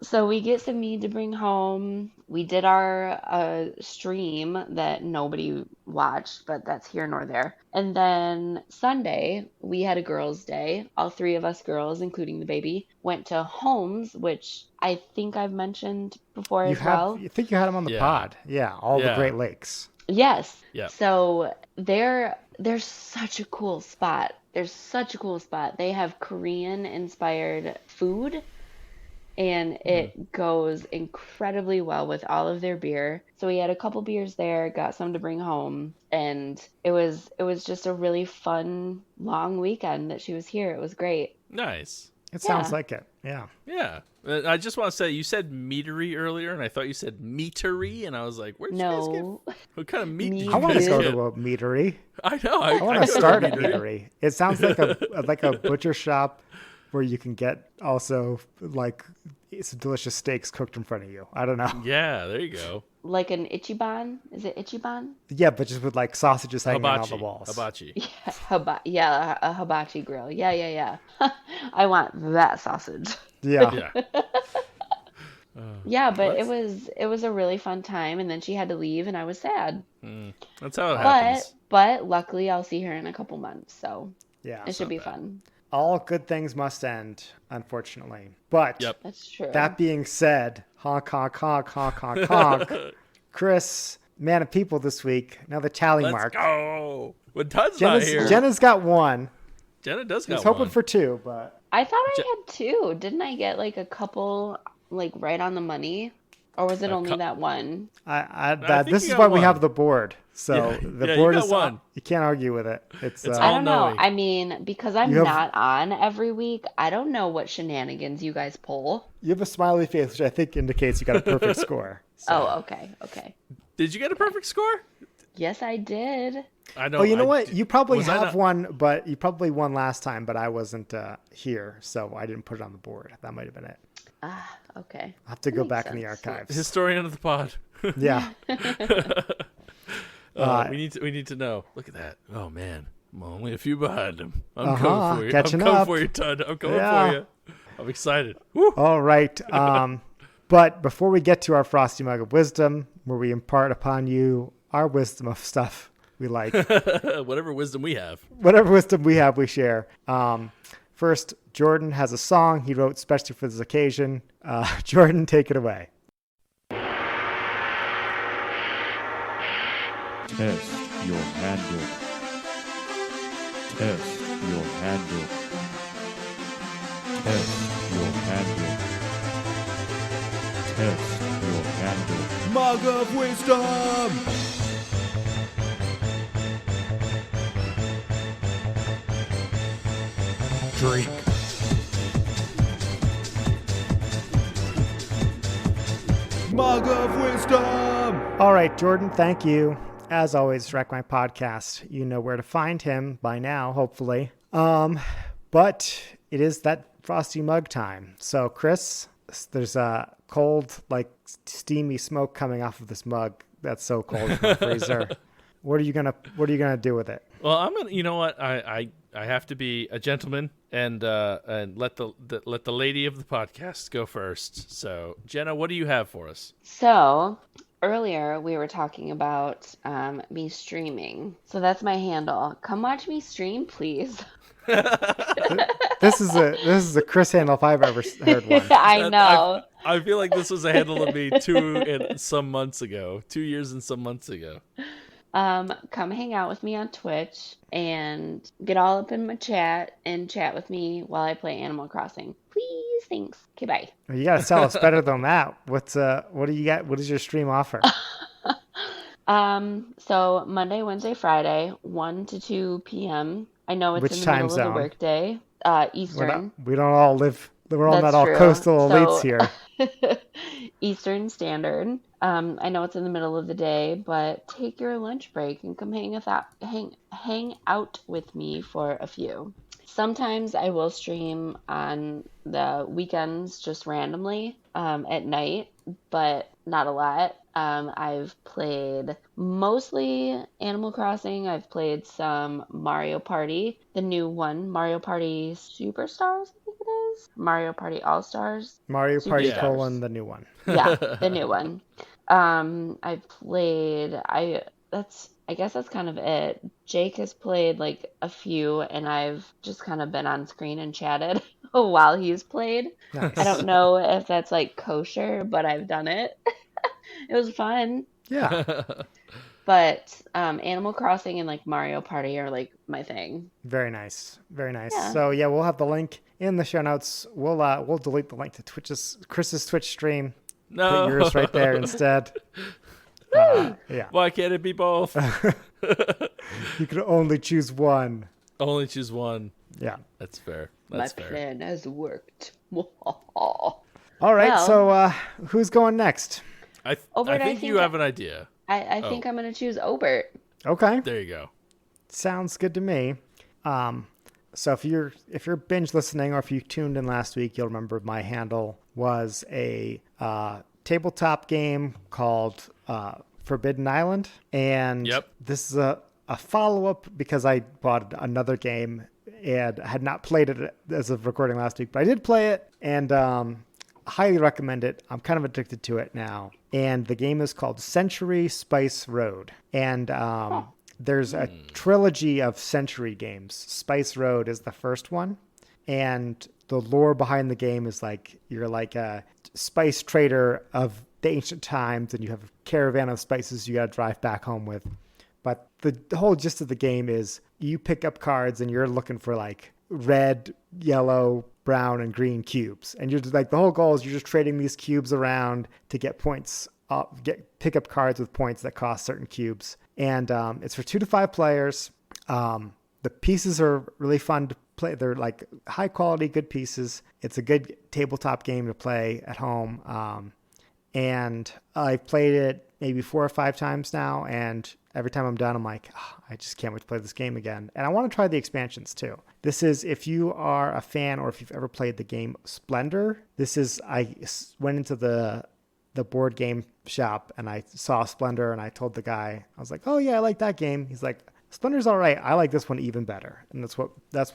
So we get some mead to bring home. We did our stream that nobody watched, but that's here nor there. And then Sunday, we had a girls' day. All three of us girls, including the baby, went to Homes, which I think I've mentioned before as well. You think you had them on the Yeah. pod? Yeah, all the Yeah. Great Lakes. Yes. Yeah. So there's such a cool spot. There's such a cool spot. They have Korean inspired food and it goes incredibly well with all of their beer. So we had a couple beers there, got some to bring home, and it was just a really fun long weekend that she was here. It was great. Nice. It sounds Yeah. like it. Yeah. Yeah. I just want to say, you said meadery earlier, and I thought you said meatery, and I was like, where'd you guys No. get? What kind of meat did you I want to guys go get? to a meadery. I know. I want I to go start a meadery. meadery. It sounds like a butcher shop where you can get also like some delicious steaks cooked in front of you. I don't know. Yeah, there you go. Like an Ichiban? Is it Ichiban? Yeah, but just with like sausages hanging on the Hibachi. walls. Hibachi. Yeah, a hibachi grill. Yeah. I want that sausage. Yeah. Yeah. Yeah, but Let's- it was a really fun time, and then she had to leave, and I was sad. That's how it happens. But luckily, I'll see her in a couple months, so Yeah. it should be fun. All good things must end, unfortunately. But Yep. That's true. that being said, honk, honk, honk, honk, honk, honk. Chris, man of people this week. Now the tally Let's mark. go. When Todd's not here, Jenna's got one. Jenna does I got was hoping one. for two, but I thought I had two. Didn't I get like a couple, like right on the money? Or was it only that one? think this you is got why we one. have the board. So Yeah. the Yeah, you board got is one. You can't argue with it. It's It's I all don't know. knowing. I mean, because I'm You have- not on every week, I don't know what shenanigans you guys pull. you have a smiley face, which I think indicates you got a perfect score. So. Oh, okay. Did you get a perfect score? Yes, I did. I know. Oh, you know I what? did- You probably was I have not- one, but you probably won last time, but I wasn't here, so I didn't put it on the board. That might have been it. Ah, okay. I'll have to go makes back in the sense. archives. Historian of the pod. Yeah. We need to know. Look at that. Oh man, I'm only a few behind him. I'm Uh-huh, coming for you. catching I'm coming up. for you, Todd. I'm coming Yeah. for you. I'm excited. Woo. All right. But before we get to our Frosty Mug of Wisdom, where we impart upon you our wisdom of stuff we like, Whatever wisdom we have. whatever wisdom we have, we share. First, Jordan has a song he wrote specially for this occasion. Jordan, take it away. Test your handle. Test your handle. Test your handle. Test your handle. Mug of wisdom! Drink. Mug of wisdom! All right, Jordan, thank you. As always, Wreck My Podcast. You know where to find him by now, hopefully. But it is that Frosty Mug time. So, Chris, there's a cold, like steamy smoke coming off of this mug. That's so cold in the freezer. What are you gonna do with it? Well, I'm gonna. You know what? I have to be a gentleman and let the lady of the podcast go first. So, Jenna, what do you have for us? So earlier we were talking about me streaming. So that's my handle. Come watch me stream, please. This is a Chris handle if I've ever heard one. I know. I feel like this was a handle of me 2 and some months ago, 2 years and some months ago. Come hang out with me on Twitch and get all up in my chat and chat with me while I play Animal Crossing. Please, thanks. Okay, bye. You gotta tell us better than that. What do you got? What does your stream offer? So Monday, Wednesday, Friday, 1 to 2 p.m. I know it's Which in the time middle zone? of the workday. Eastern. We don't all live. We're all That's not all true. coastal elites So- here. Eastern Standard. I know it's in the middle of the day, but take your lunch break and come hang out with me for a few. Sometimes I will stream on the weekends just randomly at night, but not a lot. I've played mostly Animal Crossing. I've played some Mario Party, the new one, Mario Party Superstars, I think it is. Mario Party All-Stars. Mario Party Superstars. the new one. Yeah, the new one. I've played, I guess that's kind of it. Jake has played like a few, and I've just kind of been on screen and chatted while he's played. Nice. I don't know if that's like kosher, but I've done it. It was fun. Yeah, But Animal Crossing and like Mario Party are like my thing. very nice, very nice. Yeah. So yeah, we'll have the link in the show notes. We'll delete the link to Chris's Twitch stream. No. Put yours right there instead. Yeah, Why can't it be both? you can only choose one. Only choose one. Yeah. That's fair. My That's fair. plan has worked. All right. Well- So who's going next? I Obert, I think you think have an idea. I think I'm gonna choose Obert. Okay. There you go. Sounds good to me. So if you're binge listening or if you tuned in last week, you'll remember my handle was a tabletop game called Forbidden Island, and Yep. this is a follow-up because I bought another game and had not played it as of recording last week, but I did play it and highly recommend it. I'm kind of addicted to it now, and the game is called Century Spice Road, and there's a trilogy of Century games. Spice Road is the first one, and the lore behind the game is like you're like a spice trader of the ancient times, and you have a caravan of spices you got to drive back home with. But the whole gist of the game is you pick up cards and you're looking for like red, yellow, brown, and green cubes, and you're just like the whole goal is you're just trading these cubes around to get points, pick up cards with points that cost certain cubes. And it's for 2 to 5 players. The pieces are really fun to play. They're like high quality, good pieces. It's a good tabletop game to play at home. And I've played it maybe 4 or 5 times now. And every time I'm done, I'm like, oh, I just can't wait to play this game again. And I want to try the expansions too. This is, if you are a fan or if you've ever played the game Splendor, I went into the board game shop and I saw Splendor and I told the guy, I was like, oh yeah, I like that game. He's like, Splendor's all right. I like this one even better. And that's what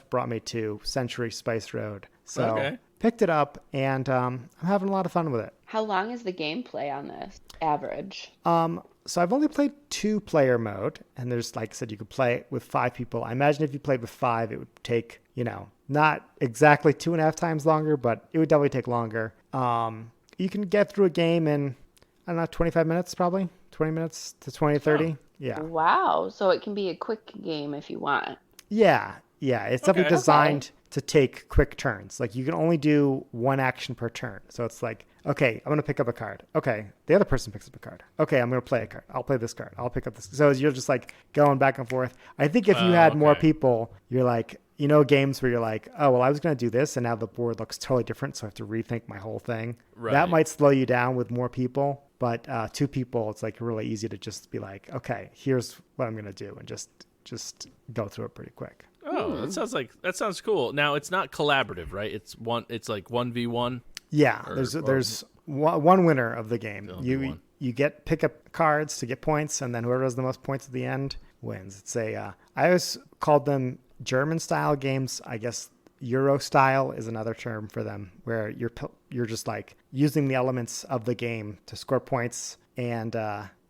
brought me to Century Spice Road. So Okay. picked it up and I'm having a lot of fun with it. How long is the gameplay on this? Average. So I've only played 2-player mode, and there's, like I said, you could play it with 5 people. I imagine if you played with 5, it would take, not exactly 2.5 times longer, but it would definitely take longer. You can get through a game in, I don't know, 25 minutes probably, 20 minutes to 20, 30. Yeah. Wow. So it can be a quick game if you want. Yeah. It's definitely designed to take quick turns. Like you can only do 1 action per turn. So it's like, okay, I'm going to pick up a card. Okay, the other person picks up a card. Okay, I'm going to play a card. I'll play this card. I'll pick up this. So you're just like going back and forth. I think if you had more people, you're like, games where you're like, oh, well, I was going to do this and now the board looks totally different. So I have to rethink my whole thing. Right. That might slow you down with more people. But 2 people, it's like really easy to just be like, okay, here's what I'm going to do and just go through it pretty quick. Oh, that sounds cool. Now it's not collaborative, right? It's like 1v1. Yeah, there's one winner of the game. Only one. You pick up cards to get points, and then whoever has the most points at the end wins. It's I always called them German style games. I guess Euro style is another term for them, where you're just like using the elements of the game to score points, and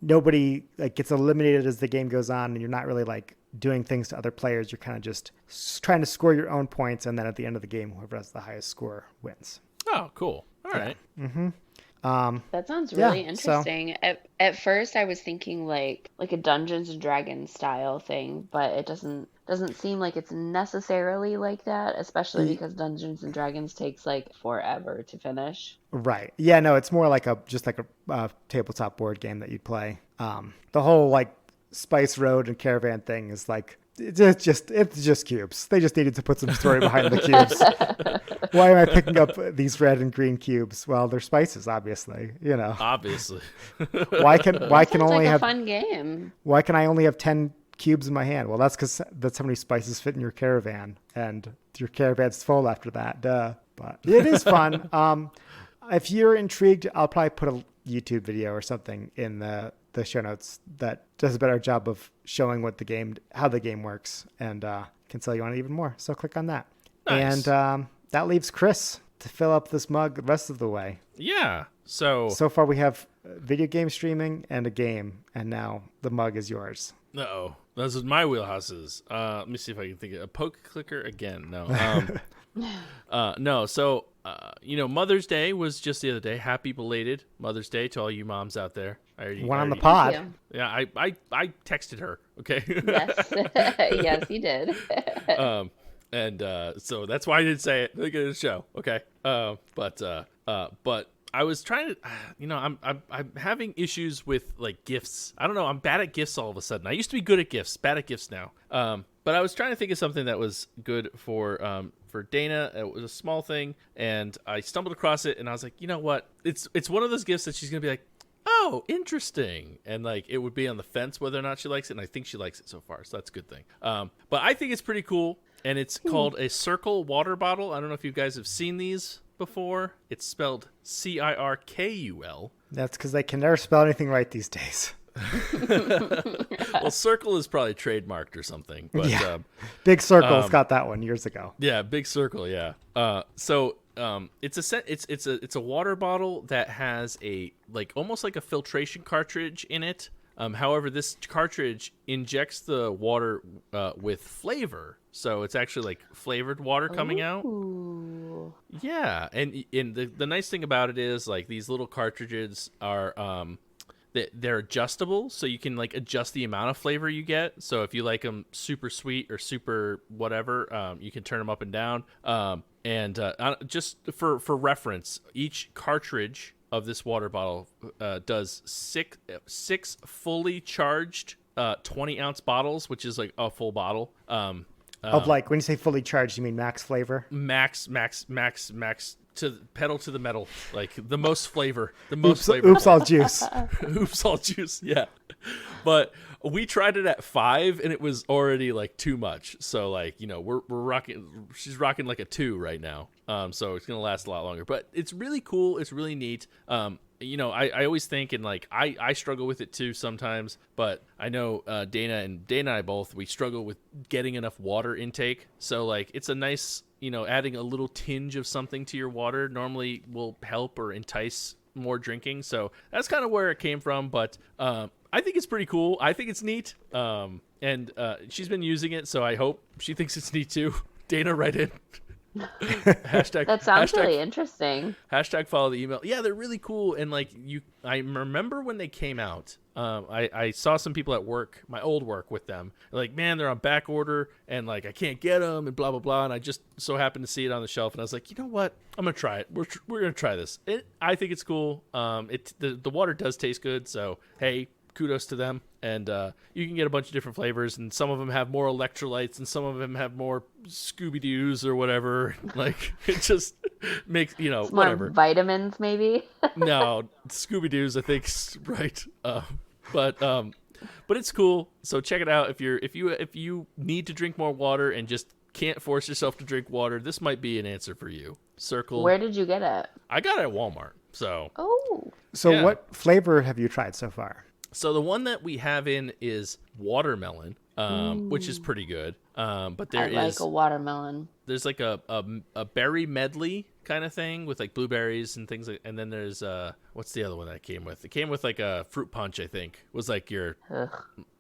nobody like gets eliminated as the game goes on, and you're not really like doing things to other players. You're kind of just trying to score your own points, and then at the end of the game, whoever has the highest score wins. Oh, cool. All right. That sounds really yeah, interesting. At first, I was thinking like a Dungeons and Dragons style thing, but it doesn't seem like it's necessarily like that, especially because Dungeons and Dragons takes like forever to finish. Right. Yeah. No, it's more like a tabletop board game that you'd play. The whole like Spice Road and Caravan thing is like it's just cubes. They just needed to put some story behind the cubes. Why am I picking up these red and green cubes? Well, they're spices, obviously. You know. Obviously. Why can Sounds only like a have fun game? Why can I only have 10 cubes in my hand? Well, that's because that's how many spices fit in your caravan, and your caravan's full after that. Duh. But it is fun. If you're intrigued, I'll probably put a YouTube video or something in the show notes that does a better job of showing how the game works, and can sell you on it even more. So click on that. Nice. And that leaves Chris to fill up this mug the rest of the way. Yeah. So far we have video game streaming and a game, and now the mug is yours. Uh-oh. Those are my wheelhouses. Let me see if I can think of a poke clicker again. No. No. So, Mother's Day was just the other day. Happy belated Mother's Day to all you moms out there. One on the pod. Thank Yeah, I texted her. Okay. Yes. Yes, you did. So that's why I didn't say it. Look at the show. Okay. But I was trying to, I'm having issues with like gifts. I don't know. I'm bad at gifts all of a sudden. I used to be good at gifts, bad at gifts now. But I was trying to think of something that was good for Dana. It was a small thing, and I stumbled across it, and I was like, you know what? It's one of those gifts that she's gonna be like, oh, interesting, and like it would be on the fence whether or not she likes it, and I think she likes it so far, so that's a good thing. But I think it's pretty cool, and it's called a Cirkul water bottle. I don't know if you guys have seen these before. It's spelled Cirkul. That's because they can never spell anything right these days. Well, Cirkul is probably trademarked or something. But, yeah. Big Cirkle's got that one years ago. Yeah, Big Cirkul. Yeah. It's a water bottle that has a almost like a filtration cartridge in it. However, this cartridge injects the water with flavor, so it's actually like flavored water coming out. Yeah, and the nice thing about it is like these little cartridges are they're adjustable, so you can like adjust the amount of flavor you get. So if you like them super sweet or super whatever, you can turn them up and down. Just for reference, each cartridge of this water bottle does six fully charged 20-ounce bottles, which is like a full bottle. Of like, when you say fully charged, you mean max flavor? Max to pedal to the metal, like the most flavor, Oops, all juice. Oops, all juice. Yeah. But we tried it at 5 and it was already like too much. So like, we're rocking, she's rocking like a 2 right now. So it's going to last a lot longer, but it's really cool. It's really neat. I always think, and like, I struggle with it too sometimes, but I know Dana and I both, we struggle with getting enough water intake. So like, it's a nice, adding a little tinge of something to your water normally will help or entice more drinking. So that's kind of where it came from. But I think it's pretty cool. I think it's neat. And she's been using it, so I hope she thinks it's neat too. Dana, write in. That sounds really interesting. # follow the email. Yeah, they're really cool. And like I remember when they came out, I saw some people at work, my old work, with them. Like, man, they're on back order and like I can't get them and blah blah blah. And I just so happened to see it on the shelf, and I was like, you know what? I'm gonna try it. We're gonna try this. I think it's cool. The water does taste good. So hey, kudos to them. And you can get a bunch of different flavors, and some of them have more electrolytes, and some of them have more Scooby-Doos or whatever. Like, it just makes, It's whatever. More vitamins, maybe? No, Scooby-Doos, I think, right. But it's cool. So check it out. If you need to drink more water and just can't force yourself to drink water, this might be an answer for you. Cirkul. Where did you get it? I got it at Walmart. So. Oh. So Yeah. what flavor have you tried so far? So the one that we have in is watermelon. which is pretty good. But there I like a watermelon. there's like a berry medley kind of thing with like blueberries and things like, and then there's what's the other one that it came with? It came with like a fruit punch, I think. Was like your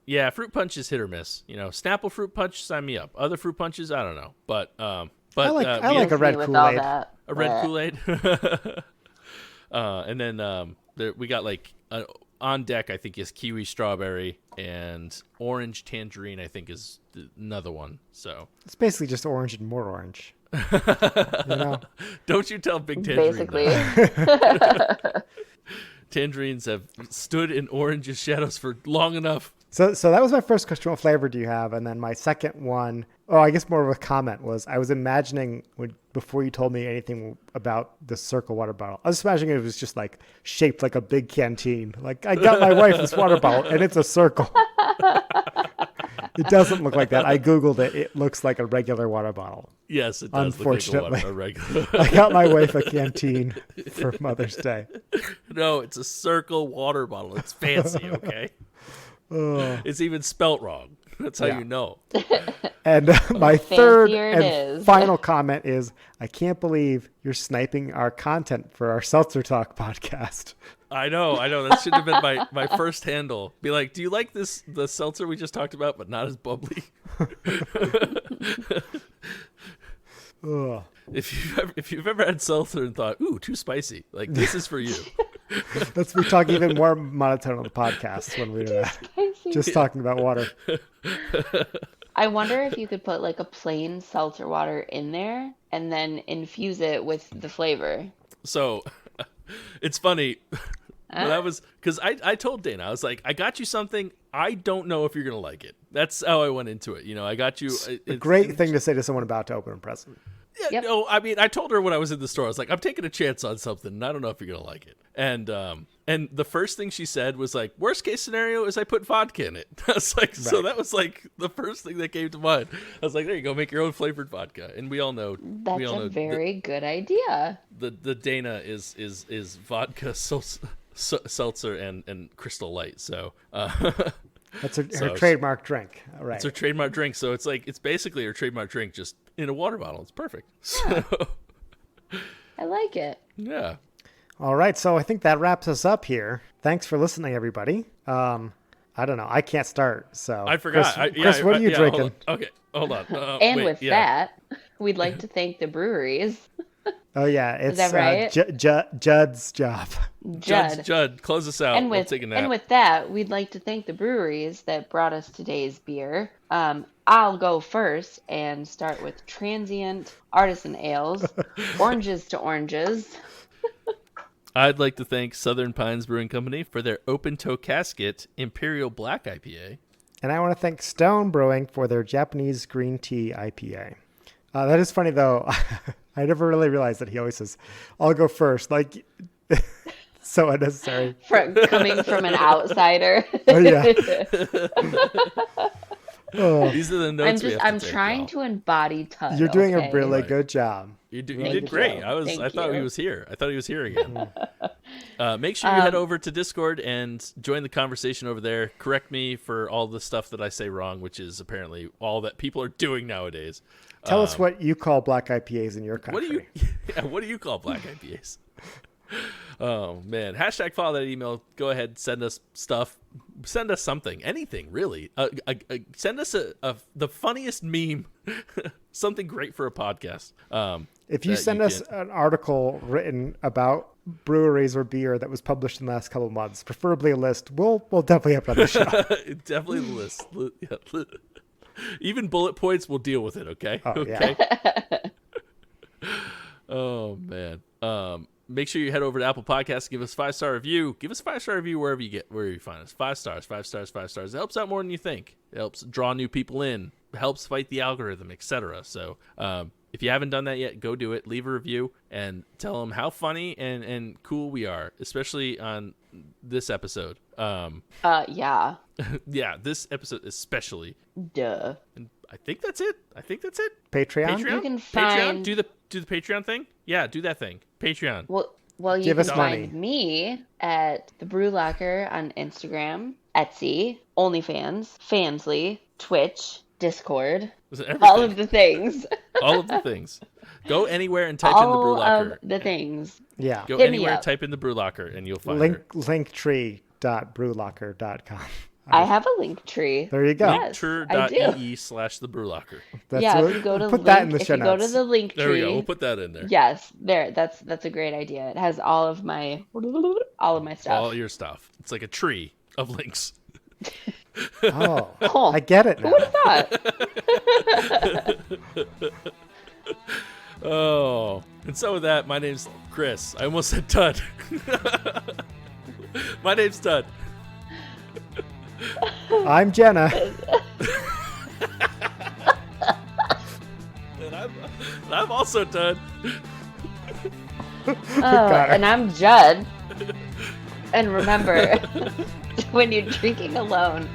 Yeah, fruit punch is hit or miss. Snapple fruit punch, sign me up. Other fruit punches, I don't know. But I like a red With all Kool-Aid. that. a red Kool-Aid. And then we got like on deck, I think, is kiwi strawberry, and orange tangerine, I think, is another one. So It's basically just orange and more orange. don't you tell Big Tangerine Basically. that. Tangerines have stood in orange's shadows for long enough. So that was my first question. What flavor do you have? And then my second one, I guess more of a comment, was I was imagining before you told me anything about the Cirkul water bottle, I was imagining it was just like shaped like a big canteen. Like, I got my wife this water bottle and it's a Cirkul. It doesn't look like that. I Googled it. It looks like a regular water bottle. Yes, it does. Unfortunately, look like a regular. I got my wife a canteen for Mother's Day. No, it's a Cirkul water bottle. It's fancy, okay? It's even spelt wrong. That's how you know. And my third fancier it and is. final comment is, I can't believe you're sniping our content for our Seltzer Talk podcast. I know. That should have been my first handle. Be like, do you like the seltzer we just talked about, but not as bubbly? Ugh. If you've ever had seltzer and thought, ooh, too spicy, like, this is for you. Let's be talking even more monotone on the podcast when we do that. Just talking about water. I wonder if you could put like a plain seltzer water in there and then infuse it with the flavor. So it's funny. That was because I told Dana, I was like, I got you something. I don't know if you're going to like it. That's how I went into it. I got you. A great thing to say to someone about to open a present. Yeah, Yep. no, I mean, I told her when I was in the store, I was like, I'm taking a chance on something, and I don't know if you're gonna like it. And the first thing she said was like, worst case scenario is I put vodka in it. I was like, so that was like the first thing that came to mind. I was like, there you go, make your own flavored vodka. And we all know That's a very good idea. the Dana is vodka, seltzer, and Crystal Light. So That's her trademark drink. All right. it's her trademark drink. So it's basically her trademark drink, just in a water bottle. It's perfect. So, I like it. yeah. All right. So I think that wraps us up here. Thanks for listening, everybody. I don't know. I can't start. So I forgot. Chris, what are you drinking? Hold on. And wait, with that, we'd like to thank the breweries. Oh yeah, it's that right? Judd's job. Judd, close us out. And We'll with, take a nap. and with that, we'd like to thank the breweries that brought us today's beer. I'll go first and start with Transient Artisan Ales, Oranges to Oranges. I'd like to thank Southern Pines Brewing Company for their Open Toe Casket Imperial Black IPA. And I want to thank Stone Brewing for their Japanese green tea IPA. That is funny though. I never really realized that he always says, "I'll go first." Like, so unnecessary. Coming from an outsider. Oh yeah. These are the notes I'm trying to embody Tut. You're doing okay? a really good job. You Thank did great. you. I thought he you. was here. I thought he was here again. Make sure you head over to Discord and join the conversation over there. Correct me for all the stuff that I say wrong, which is apparently all that people are doing nowadays. Tell us what you call black IPAs in your country. What do you call black IPAs? Oh man! # follow that email. Go ahead, send us stuff. Send us something, anything really. Send us the funniest meme, something great for a podcast. If you send us an article written about breweries or beer that was published in the last couple of months, preferably a list, we'll definitely have it on the show. Definitely the list. Yeah. Even bullet points, we'll deal with it. Okay. Oh, okay. Oh man. Make sure you head over to Apple Podcasts, give us a 5-star review. Give us a 5-star review wherever you find us. 5 stars, 5 stars, 5 stars. It helps out more than you think. It helps draw new people in. It helps fight the algorithm, etc. So if you haven't done that yet, go do it. Leave a review and tell them how funny and cool we are, especially on this episode. Yeah. Yeah, this episode especially. Duh. And I think that's it. Patreon? You can Patreon? find... Do the Patreon thing? Yeah, do that thing. Patreon. Well, you Give can us find money. me at TheBrewLocker on Instagram, Etsy, OnlyFans, Fansly, Twitch, Discord, Was it everything? all of the things. All of the things. Go anywhere and type in the All BrewLocker. of the things. Yeah. Go Hit me anywhere, up. type in the BrewLocker, and you'll find her. Linktree.brewlocker.com. I have a link tree. There you go. Yes, I do. Linktree.ee/thebrewlocker. That's Yeah, what- if you go to put that in the if show you go to notes. the link There we go. tree, We'll put that in there. yes, there. That's a great idea. It has all of my stuff. All your stuff. It's like a tree of links. Oh, Oh, I get it now. who would have thought? Oh. And so with that, my name's Chris. I almost said Tud. My name's Tud. I'm Jenna. And I'm also Tud. And I'm Judd. And remember, when you're drinking alone,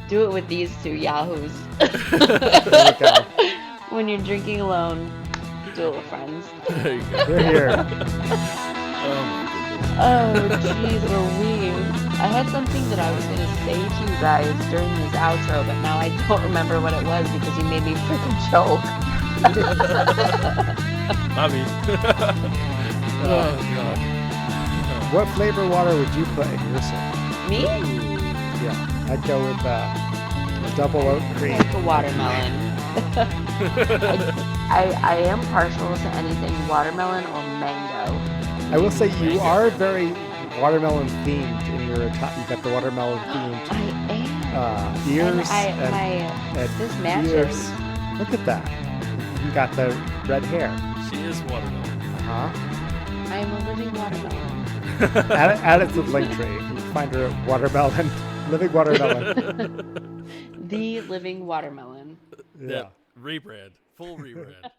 do it with these two yahoos. There we go. When you're drinking alone, do it with friends. There you go. We're here. Oh my goodness. Oh, jeez, Louise. I had something that I was going to say to you guys during this outro, but now I don't remember what it was because you made me freaking choke. Mommy. Oh god. What flavor water would you put in your soda? Me? Yeah, I'd go with double oat cream. Like a watermelon. I am partial to anything watermelon or mango. I will say you are very watermelon themed in your top. You got the watermelon themed I am. ears and this matches. ears. Look at that. You got the red hair. She is watermelon. Uh-huh. I am a living watermelon. Add it to the link tree. You find her watermelon, living watermelon. The living watermelon. Yeah. Yep. Rebrand. Full rebrand.